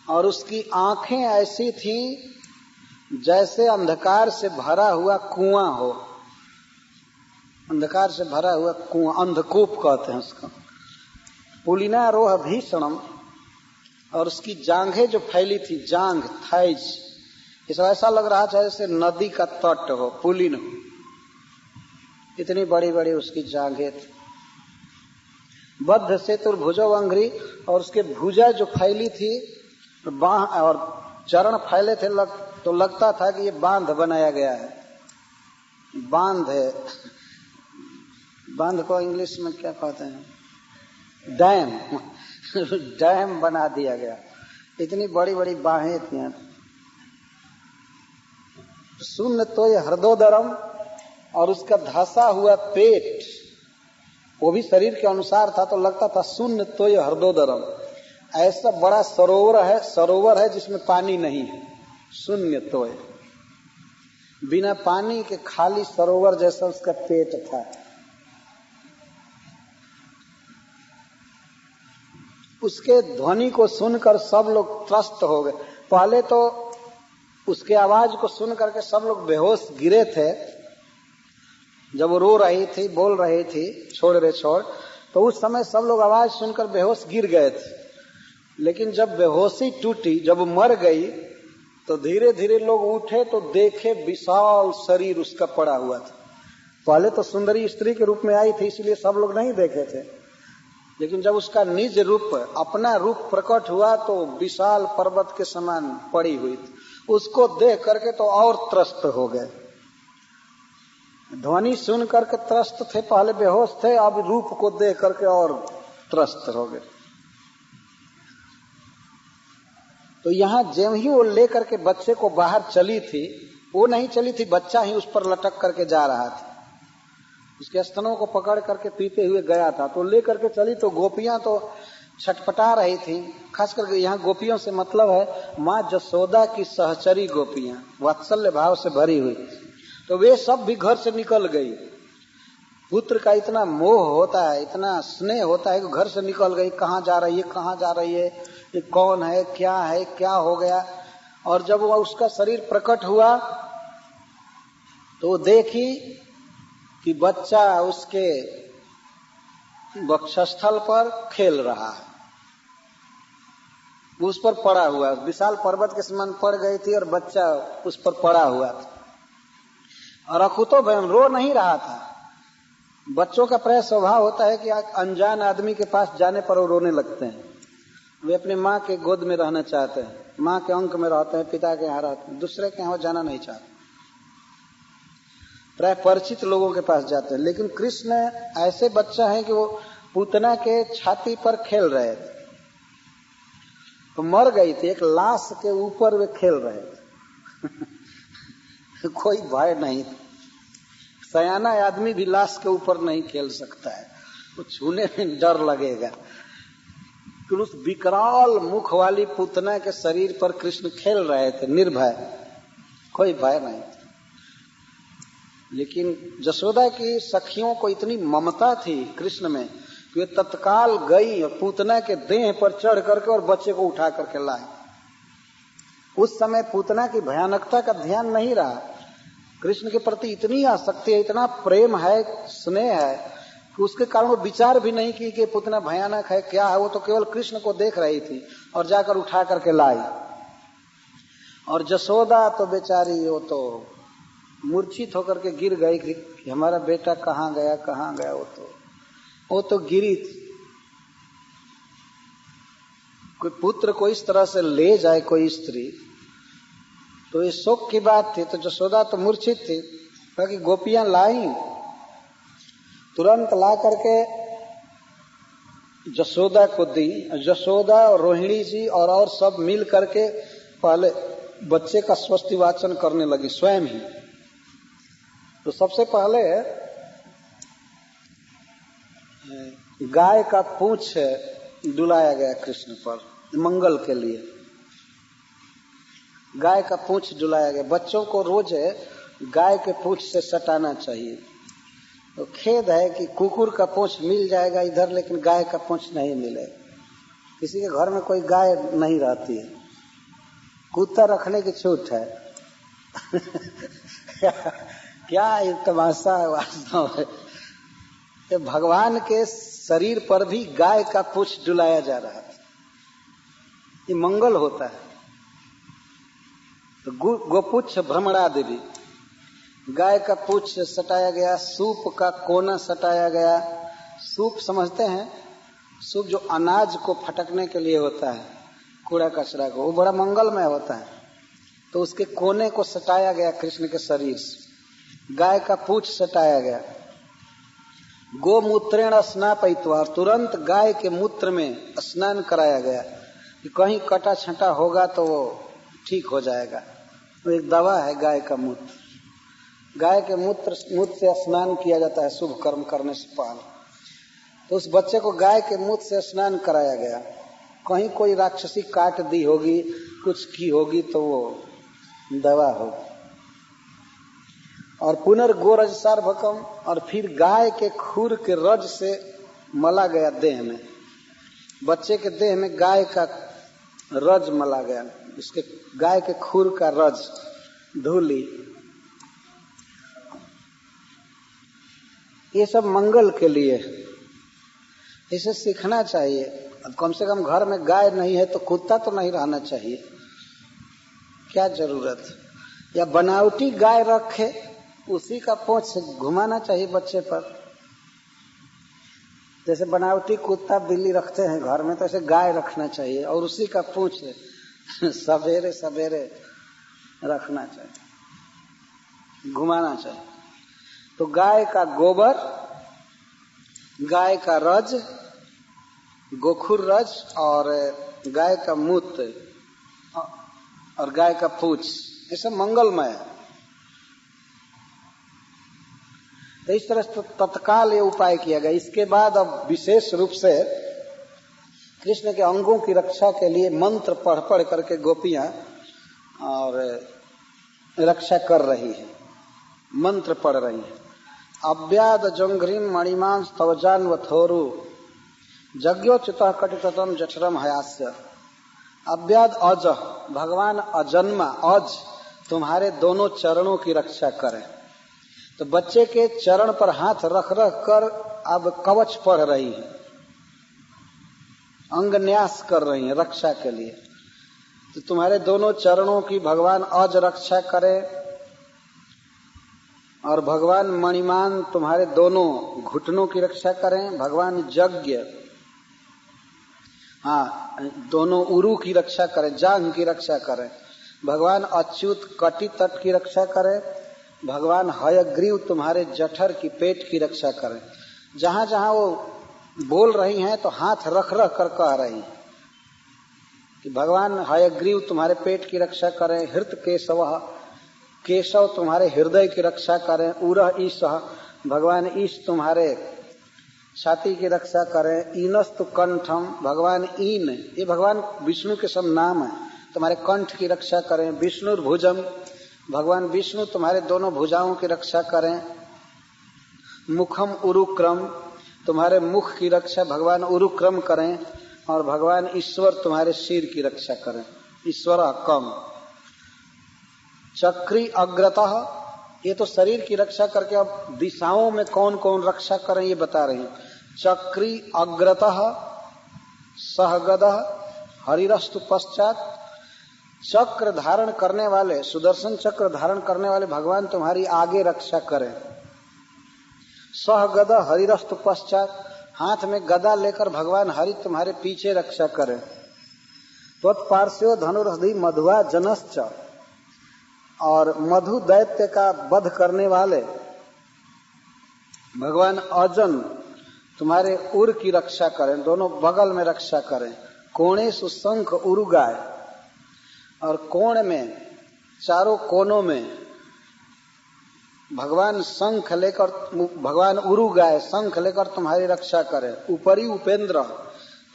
और उसकी आंखें ऐसी थी जैसे अंधकार से भरा हुआ कुआं हो, अंधकार से भरा हुआ कुआं, अंधकूप कहते हैं उसको। पुलिनारोह भीषणम, और उसकी जांघें जो फैली थी, जांघ, थाइज, इस ऐसा लग रहा था जैसे नदी का तट हो, पुलिन हो, इतनी बड़ी बड़ी उसकी जांघें थी। बद्ध सेतुर्भुजो अंघ्रि, और उसके भुजा जो फैली थी, बाह और चरण फैले थे, तो लगता था कि ये बांध बनाया गया है, बांध है। बांध को इंग्लिश में क्या कहते हैं, डैम, डैम बना दिया गया, इतनी बड़ी बड़ी बाहें थी। शून्य तो ये हृदोदरम, और उसका धसा हुआ पेट वो भी शरीर के अनुसार था, तो लगता था शून्य तो ये हृदोदरम, ऐसा बड़ा सरोवर है जिसमें पानी नहीं है, शून्य तो बिना पानी के खाली सरोवर जैसा उसका पेट था। उसके ध्वनि को सुनकर सब लोग त्रस्त हो गए। पहले तो उसके आवाज को सुन करके सब लोग बेहोश गिरे थे, जब वो रो रही थी, बोल रही थी छोड़ रे छोड़, तो उस समय सब लोग आवाज सुनकर बेहोश गिर गए थे। लेकिन जब बेहोशी टूटी, जब मर गई, तो धीरे धीरे लोग उठे तो देखे विशाल शरीर उसका पड़ा हुआ था। पहले तो सुंदरी स्त्री के रूप में आई थी, इसलिए सब लोग नहीं देखे थे, लेकिन जब उसका निज रूप, अपना रूप प्रकट हुआ, तो विशाल पर्वत के समान पड़ी हुई थी। उसको देख करके तो और त्रस्त हो गए, ध्वनि सुन करके त्रस्त थे, पहले बेहोश थे, अब रूप को देख करके और त्रस्त हो गए। तो यहाँ जब ही वो लेकर के बच्चे को बाहर चली थी, वो नहीं चली थी, बच्चा ही उस पर लटक करके जा रहा था, उसके स्तनों को पकड़ करके पीते हुए गया था। तो लेकर के चली तो गोपियां तो छटपटा रही थी, खास करके यहाँ गोपियों से मतलब है माँ जसोदा की सहचरी गोपियां, वात्सल्य भाव से भरी हुई, तो वे सब भी घर से निकल गई। पुत्र का इतना मोह होता है, इतना स्नेह होता है कि घर से निकल गई, कहाँ जा रही है, कहाँ जा रही है, ये कौन है, क्या हो गया। और जब वह उसका शरीर प्रकट हुआ तो देखी कि बच्चा उसके वक्षस्थल पर खेल रहा है, उस पर पड़ा हुआ, विशाल पर्वत के समान पड़ गई थी और बच्चा उस पर पड़ा हुआ था। और अकुतो भयम, रो नहीं रहा था। बच्चों का प्राय स्वभाव होता है कि अनजान आदमी के पास जाने पर वो रोने लगते हैं, वे अपने माँ के गोद में रहना चाहते हैं, माँ के अंक में रहते हैं, पिता के यहाँ रहते हैं, दूसरे के यहाँ जाना नहीं चाहते, प्राय परिचित लोगों के पास जाते हैं। लेकिन कृष्ण ऐसे बच्चा है कि वो पूतना के छाती पर खेल रहे थे, तो मर गई थी, एक लाश के ऊपर वे खेल रहे थे। कोई भय नहीं, सयाना आदमी भी लाश के ऊपर नहीं खेल सकता है, वो छूने में डर लगेगा। कि उस विकराल मुख वाली पूतना के शरीर पर कृष्ण खेल रहे थे निर्भय, कोई भय नहीं। लेकिन जसोदा की सखियों को इतनी ममता थी कृष्ण में कि वे तत्काल गई और पूतना के देह पर चढ़ करके और बच्चे को उठा करके लाई। उस समय पूतना की भयानकता का ध्यान नहीं रहा, कृष्ण के प्रति इतनी आसक्ति है, इतना प्रेम है, स्नेह है कि उसके कारण वो विचार भी नहीं की कि पूतना भयानक है, क्या है। वो तो केवल कृष्ण को देख रही थी और जाकर उठा करके लाई। और जसोदा तो बेचारी वो तो मूर्छित होकर के गिर गई कि हमारा बेटा कहाँ गया। वो तो गिरी थी। कोई पुत्र को इस तरह से ले जाए कोई स्त्री, तो ये शोक की बात थी। तो जशोदा तो मूर्छित थी, क्योंकि गोपियां लाई, तुरंत ला करके जशोदा को दी। जशोदा और रोहिणी जी और सब मिल करके पहले बच्चे का स्वस्ति वाचन करने लगी स्वयं ही। तो सबसे पहले गाय का पूंछ डुलाया गया कृष्ण पर मंगल के लिए। गाय का पूंछ डुलाया गया। बच्चों को रोज गाय के पूंछ से सटाना चाहिए। तो खेद है कि कुकुर का पूंछ मिल जाएगा इधर, लेकिन गाय का पूंछ नहीं मिलेगा। किसी के घर में कोई गाय नहीं रहती है, कुत्ता रखने की छूट है। क्या ये तमाशा है वास्तव में। ये भगवान के शरीर पर भी गाय का पूंछ डुलाया जा रहा है, ये मंगल होता है। तो गोपुच्छ भ्रमणा देवी, गाय का पूंछ सटाया गया, सूप का कोना सटाया गया। सूप समझते हैं, सूप जो अनाज को फटकने के लिए होता है, कूड़ा कचरा को, वो बड़ा मंगलमय होता है। तो उसके कोने को सटाया गया कृष्ण के शरीर से, गाय का पूंछ सटाया गया। गोमूत्रेण स्नापयित्वा, तुरंत गाय के मूत्र में स्नान कराया गया कि कहीं कटा छटा होगा तो वो ठीक हो जाएगा। तो एक दवा है गाय का मूत्र। गाय के मूत्र से स्नान किया जाता है शुभ कर्म करने से पहले। तो उस बच्चे को गाय के मूत्र से स्नान कराया गया। कहीं कोई राक्षसी काट दी होगी, कुछ की होगी, तो वो दवा होगी। और पुनर्गोरज सार्वभकम, और फिर गाय के खूर के रज से मला गया देह में। बच्चे के देह में गाय का रज मला गया, उसके गाय के खूर का रज धूली। ये सब मंगल के लिए, इसे सीखना चाहिए। अब कम से कम घर में गाय नहीं है तो कुत्ता तो नहीं रहना चाहिए, क्या जरूरत। या बनावटी गाय रखे, उसी का पूंछ घुमाना चाहिए बच्चे पर। जैसे बनावटी कुत्ता बिल्ली रखते हैं घर में, तो ऐसे गाय रखना चाहिए और उसी का पूंछ सवेरे सवेरे रखना चाहिए, घुमाना चाहिए। तो गाय का गोबर, गाय का रज, गोखुर रज, और गाय का मूत्र और गाय का पूंछ, ये सब मंगलमय है। तो इस तरह से तत्काल ये उपाय किया गया। इसके बाद अब विशेष रूप से कृष्ण के अंगों की रक्षा के लिए मंत्र पढ़ पढ़ करके गोपियां और रक्षा कर रही है, मंत्र पढ़ रही है। अव्याद जंघ्रीम मणिमांस तवजान वथोरु जज्ञोच्युतः कटिततम जठरम हयास्य। अव्याद अज, भगवान अजन्मा अज तुम्हारे दोनों चरणों की रक्षा करें। तो बच्चे के चरण पर हाथ रख रख कर अब कवच पढ़ रही है, अंग न्यास कर रही है रक्षा के लिए। तो तुम्हारे दोनों चरणों की भगवान अज रक्षा करे, और भगवान मणिमान तुम्हारे दोनों घुटनों की रक्षा करें। भगवान यज्ञ, दोनों उरु की रक्षा करें, जांघ की रक्षा करें। भगवान अच्युत कटी तट की रक्षा करें। भगवान हयग्रीव तुम्हारे जठर की पेट की रक्षा करें। जहां जहां वो बोल रही हैं तो हाथ रख रख कर कह रही हैं कि भगवान हयग्रीव तुम्हारे पेट की रक्षा करें। हृत केशव, केशव तुम्हारे हृदय की रक्षा करें। उरह ईश, भगवान ईश तुम्हारे छाती की रक्षा करें। ईनस्तु कंठम, भगवान ईन, ये भगवान विष्णु के सब नाम है, तुम्हारे कंठ की रक्षा करें। विष्णुर्भुजम, भगवान विष्णु तुम्हारे दोनों भुजाओं की रक्षा करें। मुखम उरुक्रम, तुम्हारे मुख की रक्षा भगवान उरुक्रम करें। और भगवान ईश्वर तुम्हारे सिर की रक्षा करें, ईश्वर कम। चक्री अग्रतः, ये तो शरीर की रक्षा करके अब दिशाओं में कौन कौन रक्षा करें ये बता रहे हैं। चक्री अग्रतः सहगदः हरिरस्तु पश्चात, चक्र धारण करने वाले, सुदर्शन चक्र धारण करने वाले भगवान तुम्हारी आगे रक्षा करें। सहगद हरिरस्तु पश्चात, हाथ में गदा लेकर भगवान हरि तुम्हारे पीछे रक्षा करें। त्वत्पार्श्यो धनुर्हृदि मधुआ जनश्च, और मधु दैत्य का वध करने वाले भगवान अर्जुन तुम्हारे उर की रक्षा करें, दोनों बगल में रक्षा करें। कोणे सुशंख उरुगाय, और कोण में चारों कोनों में भगवान शंख लेकर, भगवान उरुगाय शंख लेकर तुम्हारी रक्षा करें। ऊपरी उपेंद्र,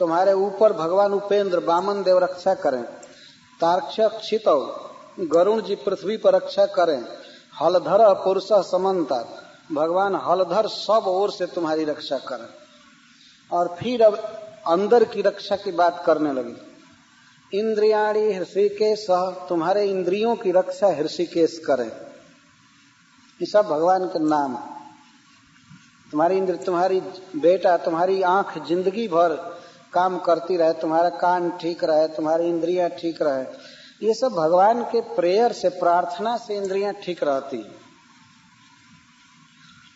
तुम्हारे ऊपर भगवान उपेंद्र वामन देव रक्षा करें। तार्क्ष्यक्षित, गरुण जी पृथ्वी पर रक्षा करें। हलधर पुरुष समन्ता, भगवान हलधर सब ओर से तुम्हारी रक्षा करें। और फिर अब अंदर की रक्षा की बात करने लगी। इंद्रियाणी हृषिकेश, तुम्हारे इंद्रियों की रक्षा हृषिकेश करें। ये सब भगवान के नाम है। तुम्हारी इंद्र, तुम्हारी बेटा, तुम्हारी आंख जिंदगी भर काम करती रहे, तुम्हारा कान ठीक रहे, तुम्हारी इंद्रियां ठीक रहे, ये सब भगवान के प्रेयर से, प्रार्थना से इंद्रियां ठीक रहती हैं।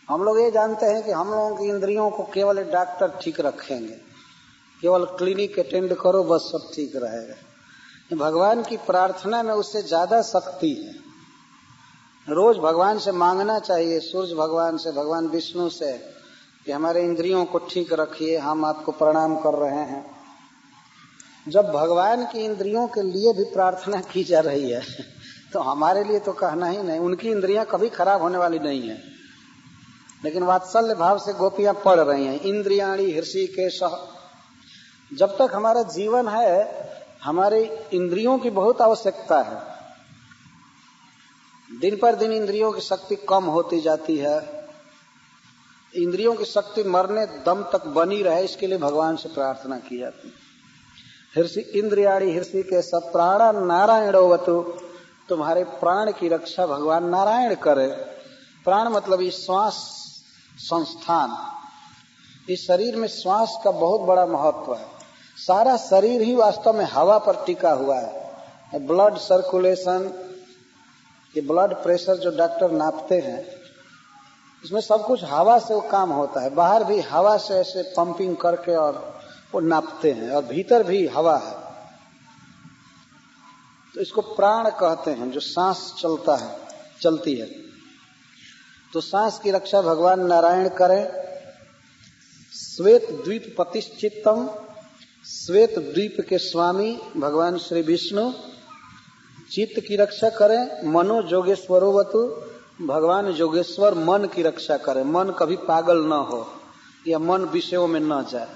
हम लोग ये जानते हैं कि हम लोगों की इंद्रियों को केवल डॉक्टर ठीक रखेंगे, केवल क्लिनिक अटेंड करो बस सब ठीक रहेगा। भगवान की प्रार्थना में उससे ज्यादा शक्ति है। रोज भगवान से मांगना चाहिए, सूर्य भगवान से, भगवान विष्णु से, कि हमारे इंद्रियों को ठीक रखिए, हम आपको प्रणाम कर रहे हैं। जब भगवान की इंद्रियों के लिए भी प्रार्थना की जा रही है तो हमारे लिए तो कहना ही नहीं। उनकी इंद्रियां कभी खराब होने वाली नहीं है, लेकिन वात्सल्य भाव से गोपियां पढ़ रही हैं। इंद्रियाणी हृषिकेश, जब तक हमारा जीवन है हमारे इंद्रियों की बहुत आवश्यकता है। दिन पर दिन इंद्रियों की शक्ति कम होती जाती है। इंद्रियों की शक्ति मरने दम तक बनी रहे, इसके लिए भगवान से प्रार्थना की जाती है। इंद्रियाणी हृषिकेश प्राणा नारायणोवतु, तुम्हारे प्राण की रक्षा भगवान नारायण करे। प्राण मतलब इस श्वास संस्थान, इस शरीर में श्वास का बहुत बड़ा महत्व है। सारा शरीर ही वास्तव में हवा पर टिका हुआ है। ब्लड सर्कुलेशन, ये ब्लड प्रेशर जो डॉक्टर नापते हैं, इसमें सब कुछ हवा से वो काम होता है। बाहर भी हवा से ऐसे पंपिंग करके और वो नापते हैं, और भीतर भी हवा है। तो इसको प्राण कहते हैं, जो सांस चलता है, चलती है। तो सांस की रक्षा भगवान नारायण करें। श्वेत द्वीप पतिश्चित्तम, श्वेत द्वीप के स्वामी भगवान श्री विष्णु चित्त की रक्षा करें। मनो जोगेश्वरोवतु, भगवान जोगेश्वर मन की रक्षा करें। मन कभी पागल न हो, या मन विषयों में न जाए,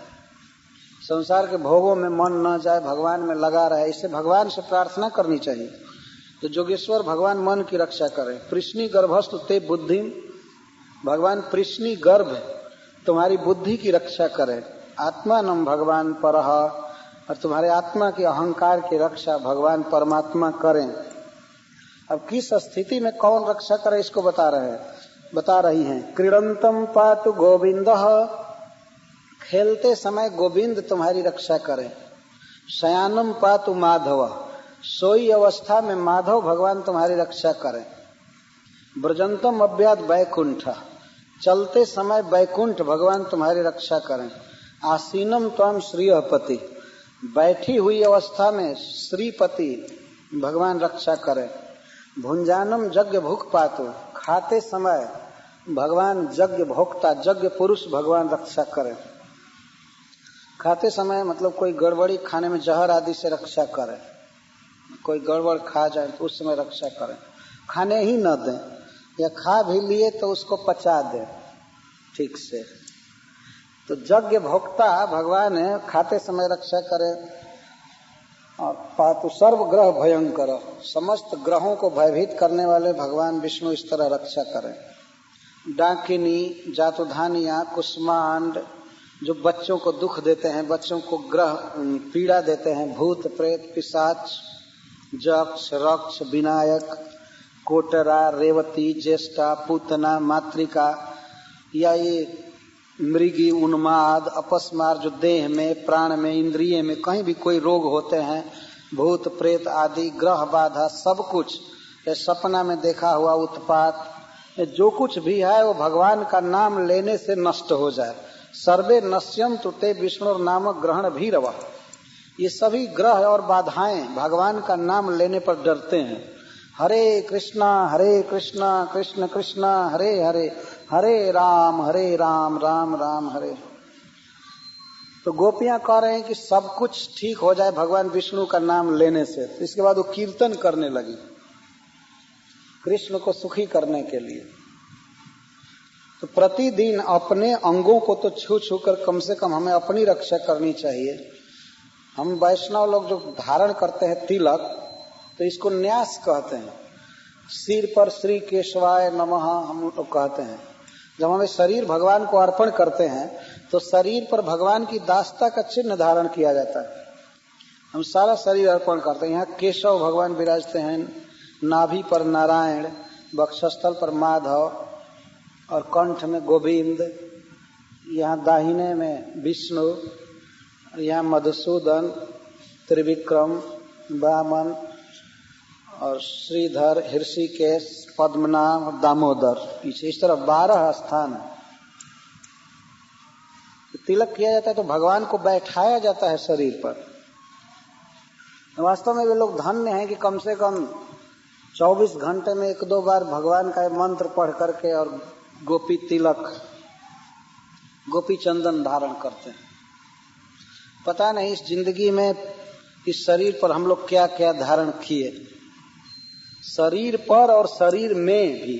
संसार के भोगों में मन न जाए, भगवान में लगा रहे। इससे भगवान से प्रार्थना करनी चाहिए। तो जोगेश्वर भगवान मन की रक्षा करें। कृष्णी गर्भस्तु ते बुद्धि, भगवान कृष्णी गर्भ तुम्हारी बुद्धि की रक्षा करें। आत्मानम भगवान परह, और तुम्हारे आत्मा के अहंकार की रक्षा भगवान परमात्मा करें। अब किस स्थिति में कौन रक्षा करे इसको बता रही हैं। क्रीडंतम पातु गोविंदः, खेलते समय गोविंद तुम्हारी रक्षा करें। शयानम पातु माधव, सोई अवस्था में माधव भगवान तुम्हारी रक्षा करें। ब्रजंतम अव्याद वैकुंठ, चलते समय वैकुंठ भगवान तुम्हारी रक्षा करें। आसीनम त्वम श्रीपति, बैठी हुई अवस्था में श्रीपति भगवान रक्षा करें। भुंजानम यज्ञ भुख पातु, खाते समय भगवान यज्ञ भोक्ता, यज्ञ पुरुष भगवान रक्षा करें। खाते समय मतलब कोई गड़बड़ी खाने में जहर आदि से रक्षा करें। कोई गड़बड़ खा जाए तो उस समय रक्षा करें, खाने ही न दें, या खा भी लिए तो उसको पचा दें ठीक से। तो यज्ञ भोक्ता भगवान है, खाते समय रक्षा करें। और पातु सर्व ग्रह भयंकर, समस्त ग्रहों को भयभीत करने वाले भगवान विष्णु इस तरह रक्षा करें। डाकिनी, जातुधानिया, कुष्मांड, जो बच्चों को दुख देते हैं, बच्चों को ग्रह पीड़ा देते हैं, भूत प्रेत पिशाच, जक्ष रक्ष विनायक, कोटरा, रेवती, ज्येष्ठा, पूतना, मातृका, या ये मृगी, उन्माद, अपस्मार, जो देह में, प्राण में, इंद्रिय में कहीं भी कोई रोग होते हैं, भूत प्रेत आदि, ग्रह बाधा, सब कुछ, ये सपना में देखा हुआ उत्पात, जो कुछ भी है वो भगवान का नाम लेने से नष्ट हो जाए। सर्वे नश्यंतु ते विष्णु नाम ग्रहण भीरव, ये सभी ग्रह और बाधाएं भगवान का नाम लेने पर डरते हैं। हरे कृष्णा कृष्ण कृष्णा हरे हरे, हरे राम राम राम हरे। तो गोपियां कह रहे हैं कि सब कुछ ठीक हो जाए भगवान विष्णु का नाम लेने से। तो इसके बाद वो कीर्तन करने लगी कृष्ण को सुखी करने के लिए। तो प्रतिदिन अपने अंगों को तो छू छू कर कम से कम हमें अपनी रक्षा करनी चाहिए। हम वैष्णव लोग जो धारण करते हैं तिलक, तो इसको न्यास कहते हैं। सिर पर श्री केशवाय नमः हम लोग कहते हैं। जब हमें शरीर भगवान को अर्पण करते हैं तो शरीर पर भगवान की दास्ता का चिन्ह धारण किया जाता है। हम सारा शरीर अर्पण करते हैं। यहाँ केशव भगवान विराजते हैं, नाभि पर नारायण, वक्षस्थल पर माधव और कंठ में गोविंद, यहाँ दाहिने में विष्णु, यहाँ मधुसूदन, त्रिविक्रम, वामन और श्रीधर, हृषिकेश, पद्मनाभ और दामोदर पीछे। इस तरह 12 स्थान है। तिलक किया जाता है तो भगवान को बैठाया जाता है शरीर पर। वास्तव में वे लोग धन्य हैं कि कम से कम 24 घंटे में 1-2 बार भगवान का मंत्र पढ़ करके और गोपी तिलक, गोपी चंदन धारण करते हैं। पता नहीं इस जिंदगी में इस शरीर पर हम लोग क्या क्या धारण किए। शरीर पर और शरीर में भी,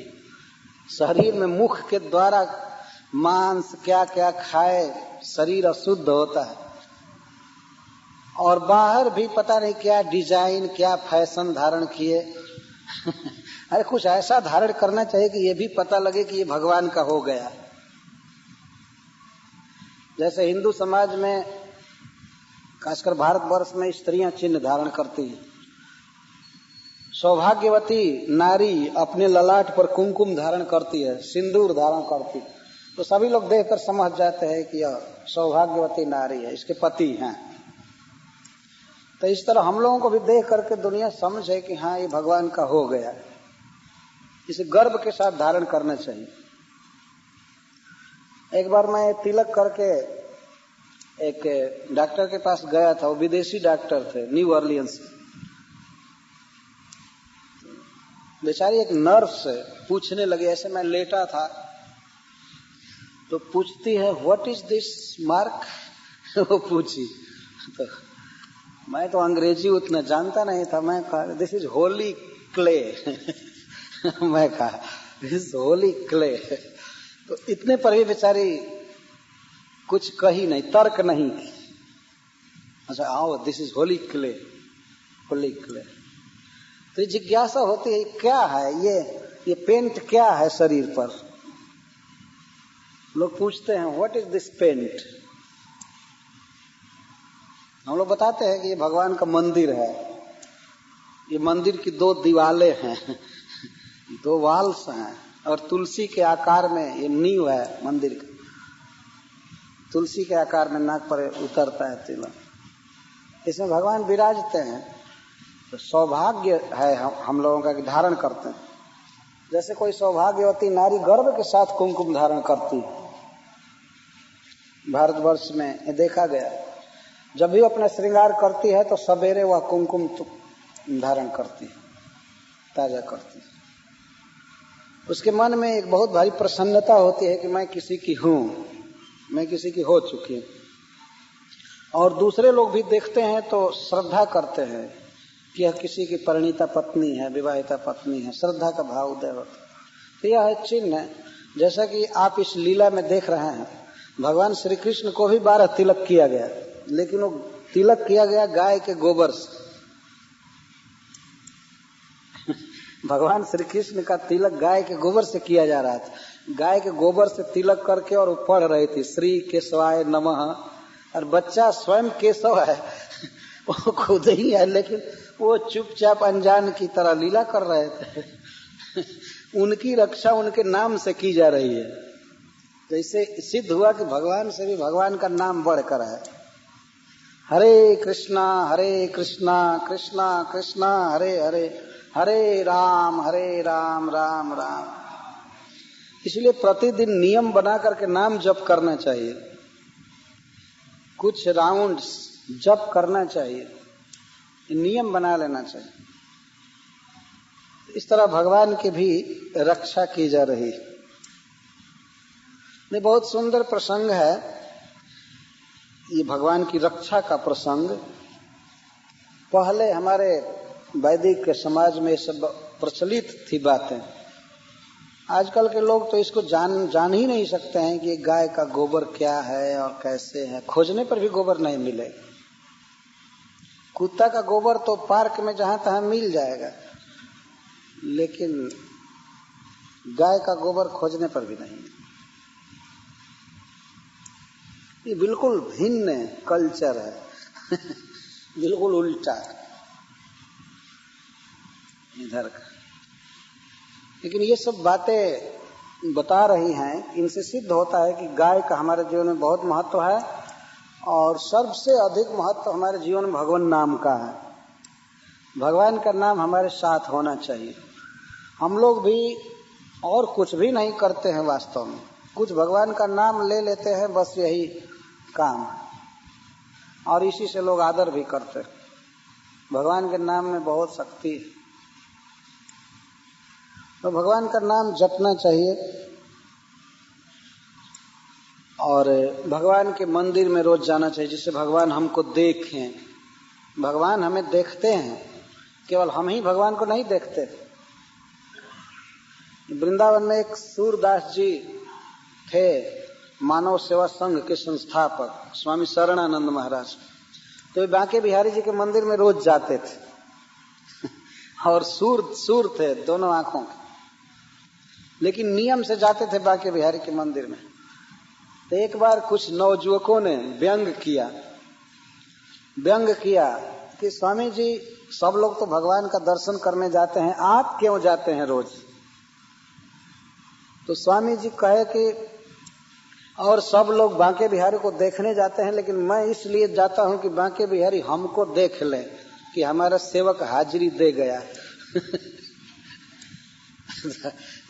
शरीर में मुख के द्वारा मांस क्या क्या खाए शरीर अशुद्ध होता है, और बाहर भी पता नहीं क्या डिजाइन क्या फैशन धारण किए। अरे कुछ ऐसा धारण करना चाहिए कि ये भी पता लगे कि ये भगवान का हो गया। जैसे हिंदू समाज में, खासकर भारतवर्ष में, स्त्रियां चिन्ह धारण करती हैं। सौभाग्यवती नारी अपने ललाट पर कुमकुम धारण करती है, सिंदूर धारण करती है, तो सभी लोग देखकर समझ जाते हैं कि यह सौभाग्यवती नारी है, इसके पति हैं। तो इस तरह हम लोगों को भी देख करके दुनिया समझे कि हाँ ये भगवान का हो गया। इसे गर्व के साथ धारण करना चाहिए। एक बार मैं तिलक करके एक डॉक्टर के पास गया था, वो विदेशी डॉक्टर थे, न्यू ऑरलियंस। बेचारी एक नर्स से पूछने लगी, ऐसे मैं लेटा था तो पूछती है व्हाट इज दिस मार्क। वो पूछी तो मैं तो अंग्रेजी उतना जानता नहीं था। मैं कहा दिस इज होली क्ले। मैं कहा दिस इज होली क्ले। तो इतने पर भी बेचारी कुछ कही नहीं, तर्क नहीं की। अच्छा आओ this is Holi clay, Holi clay. तो जिज्ञासा होती है क्या है ये पेंट क्या है शरीर पर। लोग पूछते हैं व्हाट इज दिस पेंट। हम लोग बताते हैं कि ये भगवान का मंदिर है। ये मंदिर की 2 दीवालें हैं, 2 वाल्स हैं, और तुलसी के आकार में ये नींव है मंदिर का। तुलसी के आकार में नाक पर उतरता है तिलक, इसमें भगवान विराजते हैं। तो सौभाग्य है हम लोगों का कि धारण करते हैं। जैसे कोई सौभाग्यवती नारी गर्व के साथ कुमकुम धारण करती है। भारतवर्ष में ये देखा गया, जब भी अपना श्रृंगार करती है तो सवेरे वह कुमकुम धारण करती है, ताजा करती है। उसके मन में एक बहुत भारी प्रसन्नता होती है कि मैं किसी की हूं, मैं किसी की हो चुकी हूं। और दूसरे लोग भी देखते हैं तो श्रद्धा करते हैं कि यह किसी की परिणीता पत्नी है, विवाहिता पत्नी है, श्रद्धा का भाव उदय होता है। तो यह है चिन्ह। जैसा कि आप इस लीला में देख रहे हैं, भगवान श्री कृष्ण को भी 12 तिलक किया गया, लेकिन वो तिलक किया गया गाय के गोबर से। भगवान श्री कृष्ण का तिलक गाय के गोबर से किया जा रहा था। गाय के गोबर से तिलक करके और वो पढ़ रही थी श्री केशवाय नमः। और बच्चा स्वयं केशव है, वो खुद ही है, लेकिन वो चुपचाप अनजान की तरह लीला कर रहे थे। उनकी रक्षा उनके नाम से की जा रही है। तो इससे सिद्ध हुआ कि भगवान से भी भगवान का नाम बढ़कर है। हरे कृष्णा कृष्णा कृष्णा हरे हरे, हरे राम राम राम। इसलिए प्रतिदिन नियम बना करके नाम जप करना चाहिए। कुछ राउंड्स जप करना चाहिए, नियम बना लेना चाहिए। इस तरह भगवान की भी रक्षा की जा रही है। ये बहुत सुंदर प्रसंग है, ये भगवान की रक्षा का प्रसंग। पहले हमारे वैदिक के समाज में सब प्रचलित थी बातें। आजकल के लोग तो इसको जान ही नहीं सकते हैं कि गाय का गोबर क्या है और कैसे है। खोजने पर भी गोबर नहीं मिले। कुत्ता का गोबर तो पार्क में जहां तहां मिल जाएगा, लेकिन गाय का गोबर खोजने पर भी नहीं। ये बिल्कुल भिन्न कल्चर है बिल्कुल उल्टा इधर का। लेकिन ये सब बातें बता रही हैं, इनसे सिद्ध होता है कि गाय का हमारे जीवन में बहुत महत्व है और सबसे अधिक महत्व हमारे जीवन में भगवान नाम का है। भगवान का नाम हमारे साथ होना चाहिए। हम लोग भी और कुछ भी नहीं करते हैं वास्तव में, कुछ भगवान का नाम ले लेते हैं, बस यही काम, और इसी से लोग आदर भी करते हैं। भगवान के नाम में बहुत शक्ति है, तो भगवान का नाम जपना चाहिए। और भगवान के मंदिर में रोज जाना चाहिए, जिससे भगवान हमको देखें। भगवान हमें देखते हैं, केवल हम ही भगवान को नहीं देखते। वृंदावन में एक सूरदास जी थे, मानव सेवा संघ के संस्थापक स्वामी शरणानंद महाराज। तो वे बांके बिहारी जी के मंदिर में रोज जाते थे और सूर थे दोनों आंखों के, लेकिन नियम से जाते थे बांके बिहारी के मंदिर में। तो एक बार कुछ नवजुवकों ने व्यंग किया कि स्वामी जी, सब लोग तो भगवान का दर्शन करने जाते हैं, आप क्यों जाते हैं रोज? तो स्वामी जी कहे कि और सब लोग बांके बिहारी को देखने जाते हैं, लेकिन मैं इसलिए जाता हूं कि बांके बिहारी हमको देख ले कि हमारा सेवक हाजिरी दे गया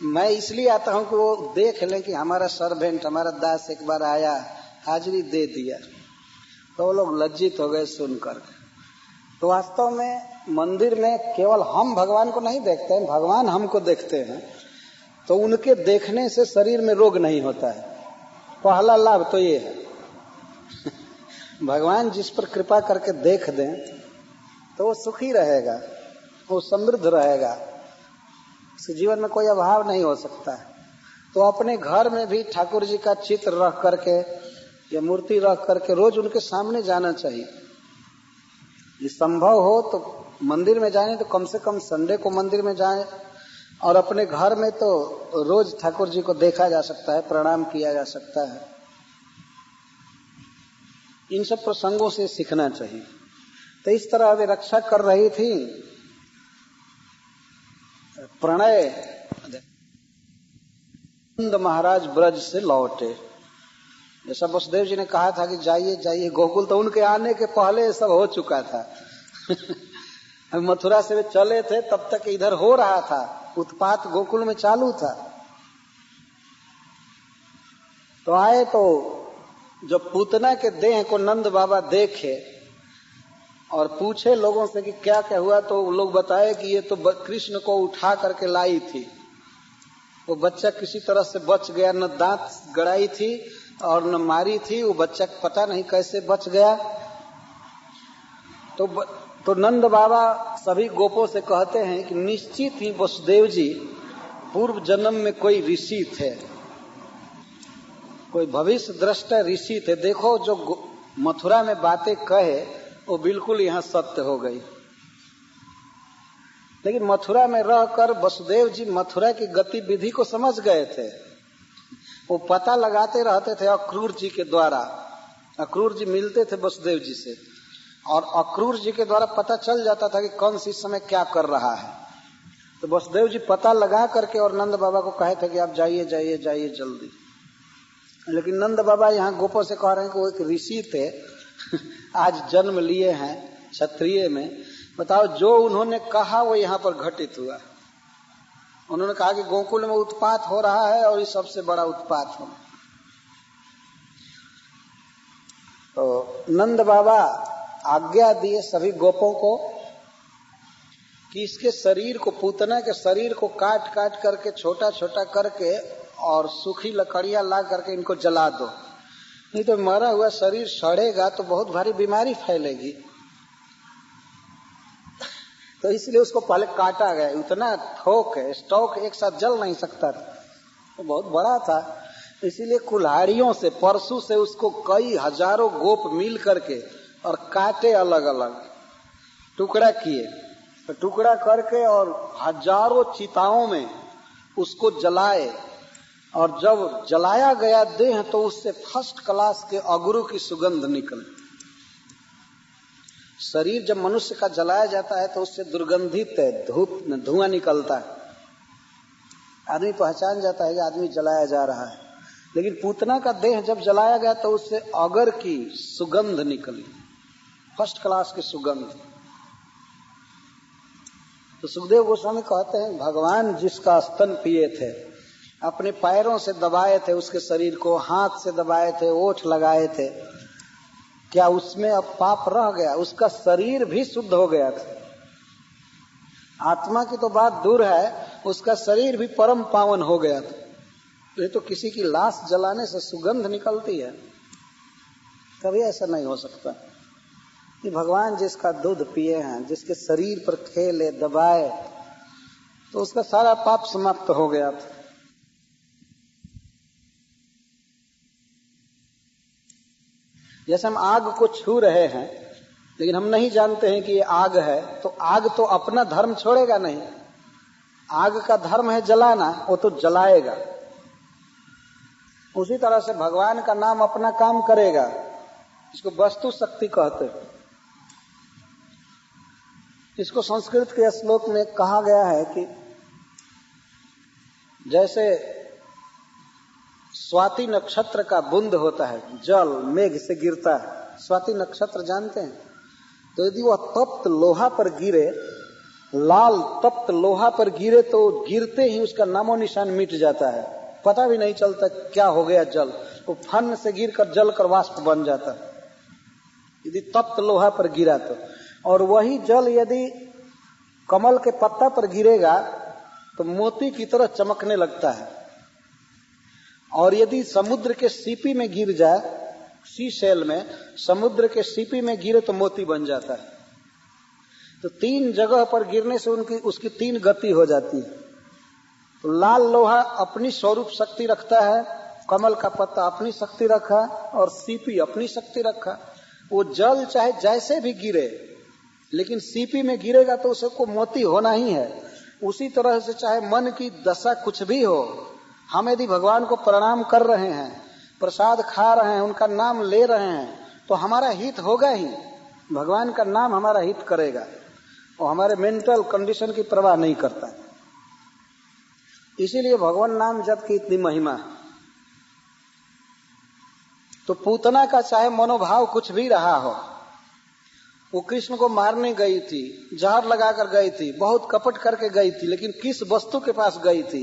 मैं इसलिए आता हूं कि वो देख ले कि हमारा सर्वेंट, हमारा दास एक बार आया, हाजिरी दे दिया। तो वो लोग लज्जित हो गए सुनकर। तो वास्तव में मंदिर में केवल हम भगवान को नहीं देखते हैं, भगवान हमको देखते हैं। तो उनके देखने से शरीर में रोग नहीं होता है। पहला लाभ तो ये है भगवान जिस पर कृपा करके देख दें तो वो सुखी रहेगा, वो समृद्ध रहेगा, उसके जीवन में कोई अभाव नहीं हो सकता है। तो अपने घर में भी ठाकुर जी का चित्र रख करके या मूर्ति रख करके रोज उनके सामने जाना चाहिए। ये संभव हो तो मंदिर में जाए तो कम से कम संडे को मंदिर में जाएं, और अपने घर में तो रोज ठाकुर जी को देखा जा सकता है, प्रणाम किया जा सकता है। इन सब प्रसंगों से सीखना चाहिए। तो इस तरह वे रक्षा कर रही थी। प्रणय नंद महाराज ब्रज से लौटे, जैसा वसुदेव जी ने कहा था कि जाइए जाइए गोकुल, तो उनके आने के पहले सब हो चुका था मथुरा से वे चले थे तब तक इधर हो रहा था, उत्पात गोकुल में चालू था। तो आए तो जब पूतना के देह को नंद बाबा देखे और पूछे लोगों से कि क्या क्या हुआ, तो लोग बताए कि ये तो कृष्ण को उठा करके लाई थी। वो बच्चा किसी तरह से बच गया, न दांत गड़ाई थी और न मारी थी, वो बच्चा पता नहीं कैसे बच गया। तो नंद बाबा सभी गोपों से कहते हैं कि निश्चित ही वसुदेव जी पूर्व जन्म में कोई ऋषि थे, कोई भविष्य दृष्टा ऋषि थे। देखो जो मथुरा में बातें कहे वो बिल्कुल यहाँ सत्य हो गई। लेकिन मथुरा में रहकर वसुदेव जी मथुरा की गतिविधि को समझ गए थे। वो पता लगाते रहते थे अक्रूर जी के द्वारा। अक्रूर जी मिलते थे वसुदेव जी से और अक्रूर जी के द्वारा पता चल जाता था कि कौन सी समय क्या कर रहा है। तो वसुदेव जी पता लगा करके और नंद बाबा को कहे थे कि आप जाइए जाइए जाइए जल्दी। लेकिन नंद बाबा यहाँ गोपों से कह रहे हैं कि वो एक ऋषि थे आज जन्म लिए हैं क्षत्रिय में। बताओ जो उन्होंने कहा वो यहाँ पर घटित हुआ। उन्होंने कहा कि गोकुल में उत्पात हो रहा है और ये सबसे बड़ा उत्पात हो। तो नंद बाबा आज्ञा दिए सभी गोपों को कि इसके शरीर को, पूतना के शरीर को काट काट करके छोटा छोटा करके और सूखी लकड़ियां ला करके इनको जला दो, नहीं तो मरा हुआ शरीर सड़ेगा तो बहुत भारी बीमारी फैलेगी। तो इसलिए उसको पहले काटा गया। उतना थोक है, स्टॉक एक साथ जल नहीं सकता था, तो बहुत बड़ा था। इसीलिए कुल्हाड़ियों से, परसू से उसको कई हजारों गोप मिल करके और काटे, अलग अलग टुकड़ा किए, तो टुकड़ा करके और हजारों चिताओं में उसको जलाए। और जब जलाया गया देह तो उससे फर्स्ट क्लास के अगरू की सुगंध निकली। शरीर जब मनुष्य का जलाया जाता है तो उससे दुर्गंधित धुआं निकलता है, आदमी पहचान जाता है कि आदमी जलाया जा रहा है। लेकिन पूतना का देह जब जलाया गया तो उससे अगर की सुगंध निकली, फर्स्ट क्लास की सुगंध। तो सुखदेव गोस्वामी कहते हैं भगवान जिसका स्तन पिए थे, अपने पैरों से दबाए थे उसके शरीर को, हाथ से दबाए थे, ओठ लगाए थे, क्या उसमें अब पाप रह गया? उसका शरीर भी शुद्ध हो गया था। आत्मा की तो बात दूर है, उसका शरीर भी परम पावन हो गया था। ये तो किसी की लाश जलाने से सुगंध निकलती है, कभी ऐसा नहीं हो सकता। कि भगवान जिसका दूध पिए हैं, जिसके शरीर पर खेले दबाए, तो उसका सारा पाप समाप्त हो गया था। जैसे हम आग को छू रहे हैं लेकिन हम नहीं जानते हैं कि ये आग है, तो आग तो अपना धर्म छोड़ेगा नहीं। आग का धर्म है जलाना, वो तो जलाएगा। उसी तरह से भगवान का नाम अपना काम करेगा, इसको वस्तु शक्ति कहते हैं। इसको संस्कृत के श्लोक में कहा गया है कि जैसे स्वाति नक्षत्र का बूंद होता है, जल मेघ से गिरता है, स्वाति नक्षत्र जानते हैं, तो यदि वह तप्त लोहा पर गिरे, लाल तप्त लोहा पर गिरे, तो गिरते ही उसका नामो निशान मिट जाता है, पता भी नहीं चलता क्या हो गया जल। वो फन से गिरकर जल कर वाष्प बन जाता है यदि तप्त लोहा पर गिरा तो। और वही जल यदि कमल के पत्ता पर गिरेगा तो मोती की तरह चमकने लगता है। और यदि समुद्र के सीपी में गिर जाए, सी शेल में, समुद्र के सीपी में गिरे तो मोती बन जाता है। तो 3 जगह पर गिरने से उसकी 3 गति हो जाती है। तो लाल लोहा अपनी स्वरूप शक्ति रखता है, कमल का पत्ता अपनी शक्ति रखा और सीपी अपनी शक्ति रखा। वो जल चाहे जैसे भी गिरे, लेकिन सीपी में गिरेगा तो उसको मोती होना ही है। उसी तरह से चाहे मन की दशा कुछ भी हो, हम यदि भगवान को प्रणाम कर रहे हैं, प्रसाद खा रहे हैं, उनका नाम ले रहे हैं, तो हमारा हित होगा ही। भगवान का नाम हमारा हित करेगा और हमारे मेंटल कंडीशन की परवाह नहीं करता। इसीलिए भगवान नाम जप की इतनी महिमा। तो पूतना का चाहे मनोभाव कुछ भी रहा हो, वो कृष्ण को मारने गई थी, जहर लगाकर गई थी, बहुत कपट करके गई थी, लेकिन किस वस्तु के पास गई थी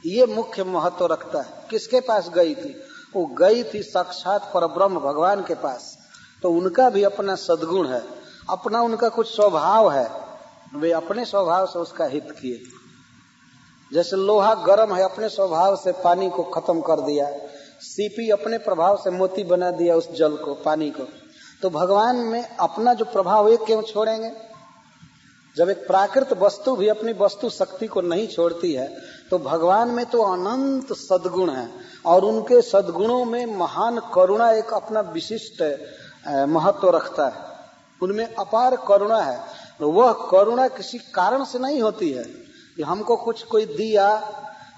ये मुख्य महत्व रखता है। किसके पास गई थी? वो गई थी साक्षात परब्रह्म भगवान के पास। तो उनका भी अपना सद्गुण है, अपना उनका कुछ स्वभाव है, वे अपने स्वभाव से उसका हित किए। जैसे लोहा गर्म है, अपने स्वभाव से पानी को खत्म कर दिया, सीपी अपने प्रभाव से मोती बना दिया उस जल को, पानी को। तो भगवान में अपना जो प्रभाव है क्यों छोड़ेंगे? जब एक प्राकृत वस्तु भी अपनी वस्तु शक्ति को नहीं छोड़ती है, तो भगवान में तो अनंत सद्गुण है और उनके सद्गुणों में महान करुणा एक अपना विशिष्ट महत्व रखता है। उनमें अपार करुणा है। तो वह करुणा किसी कारण से नहीं होती है कि हमको कुछ कोई दिया,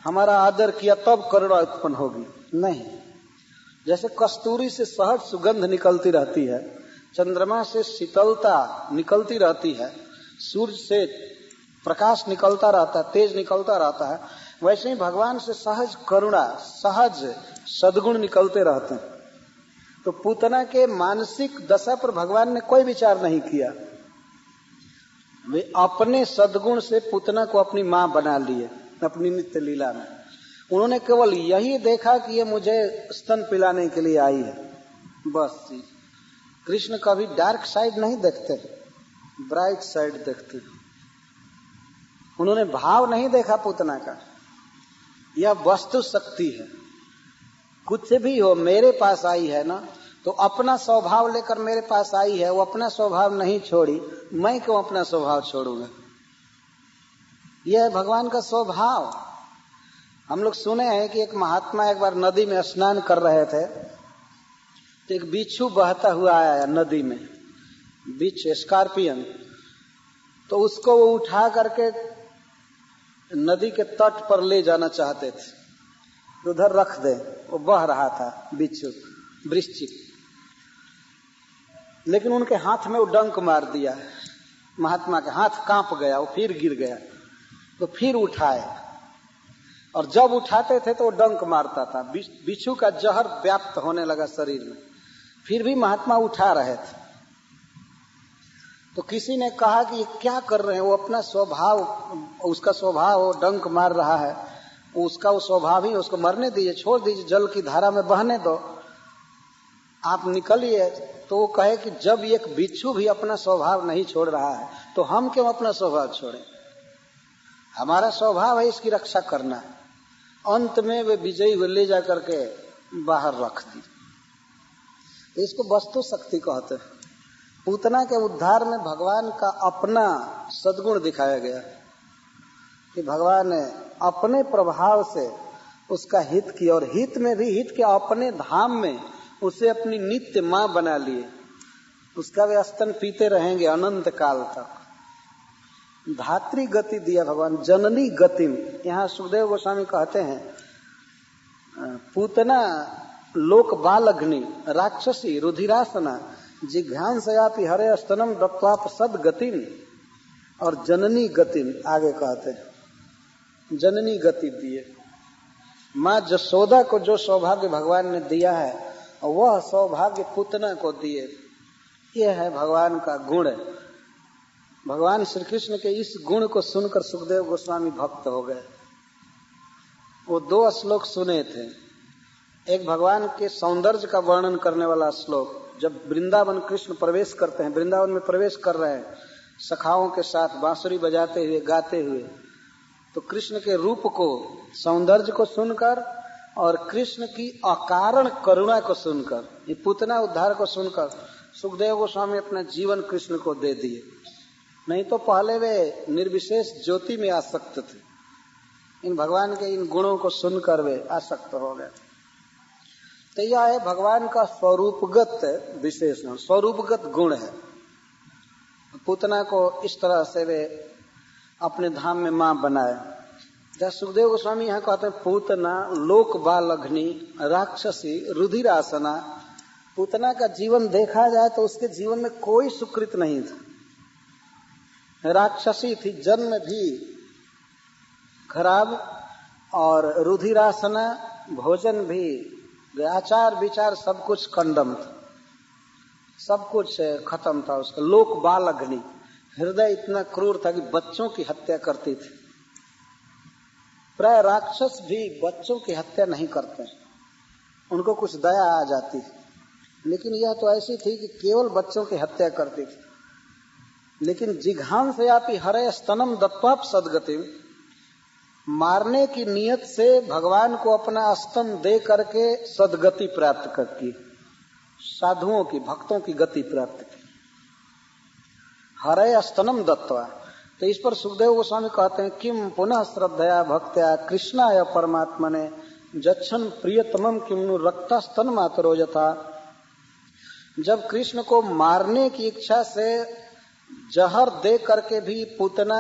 हमारा आदर किया तब करुणा उत्पन्न होगी, नहीं। जैसे कस्तूरी से सहज सुगंध निकलती रहती है, चंद्रमा से शीतलता निकलती रहती है, सूर्य से प्रकाश निकलता रहता है, तेज निकलता रहता है, वैसे ही भगवान से सहज करुणा, सहज सद्गुण निकलते रहते हैं। तो पूतना के मानसिक दशा पर भगवान ने कोई विचार नहीं किया। वे अपने सद्गुण से पूतना को अपनी मां बना लिए अपनी नित्य लीला में। उन्होंने केवल यही देखा कि ये मुझे स्तन पिलाने के लिए आई है, बस। कृष्ण कभी डार्क साइड नहीं देखते, ब्राइट साइड देखते। उन्होंने भाव नहीं देखा पूतना का। यह वस्तु शक्ति है, कुछ भी हो मेरे पास आई है ना, तो अपना स्वभाव लेकर मेरे पास आई है, वो अपना स्वभाव नहीं छोड़ी, मैं क्यों अपना स्वभाव छोड़ूंगा। यह है भगवान का स्वभाव। हम लोग सुने हैं कि एक महात्मा एक बार नदी में स्नान कर रहे थे, तो एक बिच्छू बहता हुआ आया नदी में, बिच्छू स्कॉर्पियन, तो उसको वो उठा करके नदी के तट पर ले जाना चाहते थे, उधर रख दे, वो बह रहा था बिच्छू वृश्चिक, लेकिन उनके हाथ में वो डंक मार दिया, महात्मा के हाथ कांप गया, वो फिर गिर गया, तो फिर उठाए, और जब उठाते थे तो वो डंक मारता था, बिच्छू का जहर व्याप्त होने लगा शरीर में, फिर भी महात्मा उठा रहे थे। तो किसी ने कहा कि ये क्या कर रहे हैं, वो अपना स्वभाव, उसका स्वभाव वो डंक मार रहा है, उसका वो स्वभाव ही, उसको मरने दीजिए, छोड़ दीजिए, जल की धारा में बहने दो, आप निकलिए। तो वो कहे कि जब एक बिच्छू भी अपना स्वभाव नहीं छोड़ रहा है तो हम क्यों अपना स्वभाव छोड़ें। हमारा स्वभाव है इसकी रक्षा करना। अंत में वे विजयी हुए, ले जा करके बाहर रख दी। इसको वस्तु शक्ति कहते हैं। पूतना के उद्धार में भगवान का अपना सद्गुण दिखाया गया कि भगवान ने अपने प्रभाव से उसका हित किया, और हित में भी हित के अपने धाम में उसे अपनी नित्य मां बना लिए। उसका वे स्तन पीते रहेंगे अनंत काल तक। धात्री गति दिया भगवान, जननी गतिम। यहाँ सुखदेव गोस्वामी कहते हैं, पूतना लोक बालग्नि राक्षसी रुधिरासना जिघ्रांसयापि हरे स्तनम दत्वाप सद गतिम, और जननी गतिम आगे कहते हैं, जननी गति दिए। माँ जसोदा को जो सौभाग्य भगवान ने दिया है वह सौभाग्य पूतना को दिए। यह है भगवान का गुण। भगवान श्री कृष्ण के इस गुण को सुनकर सुखदेव गोस्वामी भक्त हो गए। वो 2 श्लोक सुने थे, एक भगवान के सौंदर्य का वर्णन करने वाला श्लोक, जब वृंदावन कृष्ण प्रवेश करते हैं, वृंदावन में प्रवेश कर रहे हैं सखाओं के साथ बांसुरी बजाते हुए गाते हुए, तो कृष्ण के रूप को, सौंदर्य को सुनकर और कृष्ण की अकारण करुणा को सुनकर, ये पूतना उद्धार को सुनकर सुखदेव गोस्वामी अपना जीवन कृष्ण को दे दिए। नहीं तो पहले वे निर्विशेष ज्योति में आसक्त थे, इन भगवान के इन गुणों को सुनकर वे आसक्त हो गए। तो यह है भगवान का स्वरूपगत विशेषण, स्वरूपगत गुण है। पूतना को इस तरह से वे अपने धाम में मां बनाए। जब सुखदेव गोस्वामी यहाँ कहते हैं, पूतना लोक बालघ्नि राक्षसी रुधिरासना। पूतना का जीवन देखा जाए तो उसके जीवन में कोई सुकृत नहीं था, राक्षसी थी, जन्म भी खराब, और रुधिरासना, भोजन भी, आचार विचार सब कुछ कंडम था, सब कुछ खत्म था उसका। लोक बालघ्नि, हृदय इतना क्रूर था कि बच्चों की हत्या करती थी। प्राय राक्षस भी बच्चों की हत्या नहीं करते, उनको कुछ दया आ जाती, लेकिन यह तो ऐसी थी कि केवल बच्चों की हत्या करती थी। लेकिन जिघांसयापि हरे स्तनम दत्वाप सदगति, मारने की नियत से भगवान को अपना स्तन दे करके सदगति प्राप्त करती, साधुओं की, भक्तों की गति प्राप्त की। हरे स्तनम दत्वा। तो इस पर सुखदेव गोस्वामी कहते हैं, किम पुनः श्रद्धया भक्त्या कृष्णाय परमात्मने जच्छन प्रियतमम किमनु रक्ता स्तन मातरो यथा। जब कृष्ण को मारने की इच्छा से जहर दे करके भी पूतना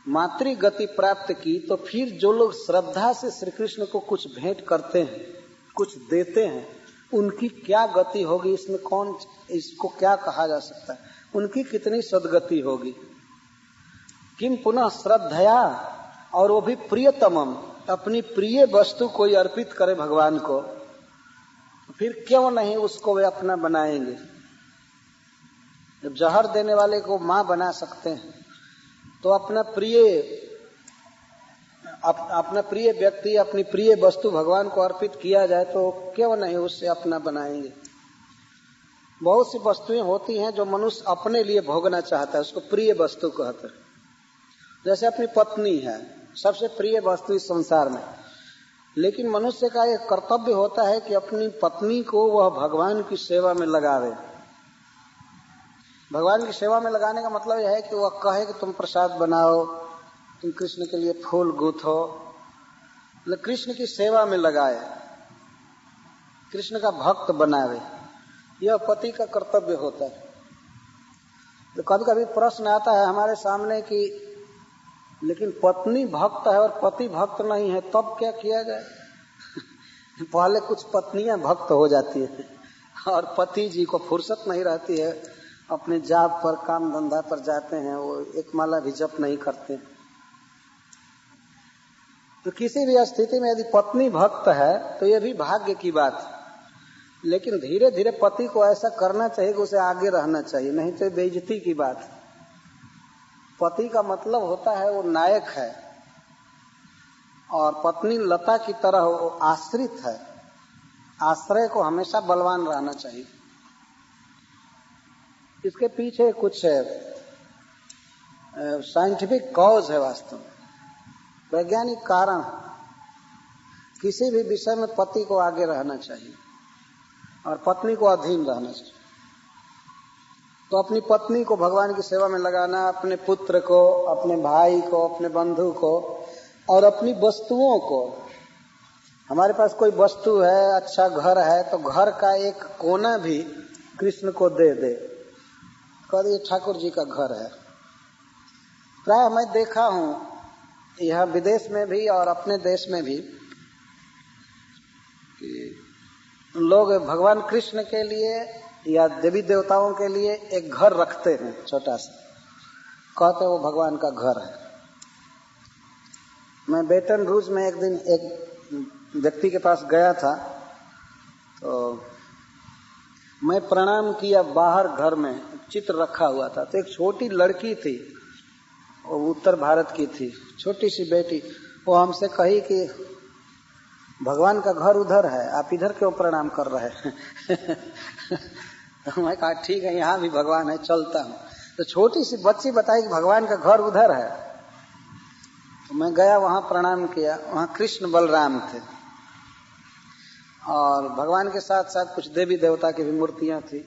मातृ गति प्राप्त की, तो फिर जो लोग श्रद्धा से श्री कृष्ण को कुछ भेंट करते हैं, कुछ देते हैं, उनकी क्या गति होगी, इसमें कौन, इसको क्या कहा जा सकता है, उनकी कितनी सदगति होगी। किम पुनः श्रद्धया, और वो भी प्रियतमम, अपनी प्रिय वस्तु कोई अर्पित करे भगवान को, फिर क्यों नहीं उसको वे अपना बनाएंगे। जब जहर देने वाले को मां बना सकते हैं, तो अपना प्रिय व्यक्ति, अपनी प्रिय वस्तु भगवान को अर्पित किया जाए तो क्यों नहीं उससे अपना बनाएंगे। बहुत सी वस्तुएं होती हैं जो मनुष्य अपने लिए भोगना चाहता है, उसको प्रिय वस्तु कहते हैं। जैसे अपनी पत्नी है, सबसे प्रिय वस्तु इस संसार में। लेकिन मनुष्य का एक कर्तव्य होता है कि अपनी पत्नी को वह भगवान की सेवा में लगावे। भगवान की सेवा में लगाने का मतलब यह है कि वह कहे कि तुम प्रसाद बनाओ, तुम कृष्ण के लिए फूल गूंथो, मतलब कृष्ण की सेवा में लगाए, कृष्ण का भक्त बनावे। यह पति का कर्तव्य होता है। तो कभी कभी प्रश्न आता है हमारे सामने कि लेकिन पत्नी भक्त है और पति भक्त नहीं है, तब क्या किया जाए? पहले कुछ पत्नियां भक्त हो जाती है और पति जी को फुर्सत नहीं रहती है, अपने जॉब पर काम धंधा पर जाते हैं, वो एक माला भी जप नहीं करते। तो किसी भी स्थिति में यदि पत्नी भक्त है तो यह भी भाग्य की बात है। लेकिन धीरे धीरे पति को ऐसा करना चाहिए कि उसे आगे रहना चाहिए, नहीं तो बेइज्जती की बात है। पति का मतलब होता है वो नायक है और पत्नी लता की तरह वो आश्रित है। आश्रय को हमेशा बलवान रहना चाहिए। इसके पीछे कुछ साइंटिफिक कॉज है, वास्तव में वैज्ञानिक कारण। किसी भी विषय में पति को आगे रहना चाहिए और पत्नी को अधीन रहना चाहिए। तो अपनी पत्नी को भगवान की सेवा में लगाना, अपने पुत्र को, अपने भाई को, अपने बंधु को और अपनी वस्तुओं को। हमारे पास कोई वस्तु है, अच्छा घर है, तो घर का एक कोना भी कृष्ण को दे दे, कह ये ठाकुर जी का घर है। प्राय मैं देखा हूं यह विदेश में भी और अपने देश में भी कि लोग भगवान कृष्ण के लिए या देवी देवताओं के लिए एक घर रखते हैं छोटा सा, कहते वो भगवान का घर है। मैं बेटन रूज में एक दिन एक व्यक्ति के पास गया था, तो मैं प्रणाम किया। बाहर घर में चित्र रखा हुआ था, तो एक छोटी लड़की थी, वो उत्तर भारत की थी, छोटी सी बेटी। वो हमसे कही कि भगवान का घर उधर है, आप इधर क्यों प्रणाम कर रहे हैं? मैं कहा ठीक है, यहाँ भी भगवान है, चलता हूँ। तो छोटी सी बच्ची बताई कि भगवान का घर उधर है। तो मैं गया, वहां प्रणाम किया। वहां कृष्ण बलराम थे और भगवान के साथ साथ कुछ देवी देवता की भी मूर्तियां थी।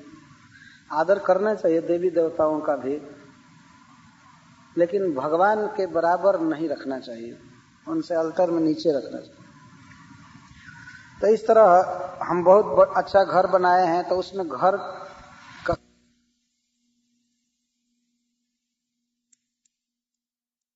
आदर करना चाहिए देवी देवताओं का भी, लेकिन भगवान के बराबर नहीं रखना चाहिए, उनसे अल्टर में नीचे रखना चाहिए। तो इस तरह हम बहुत अच्छा घर बनाए हैं, तो उसमें घर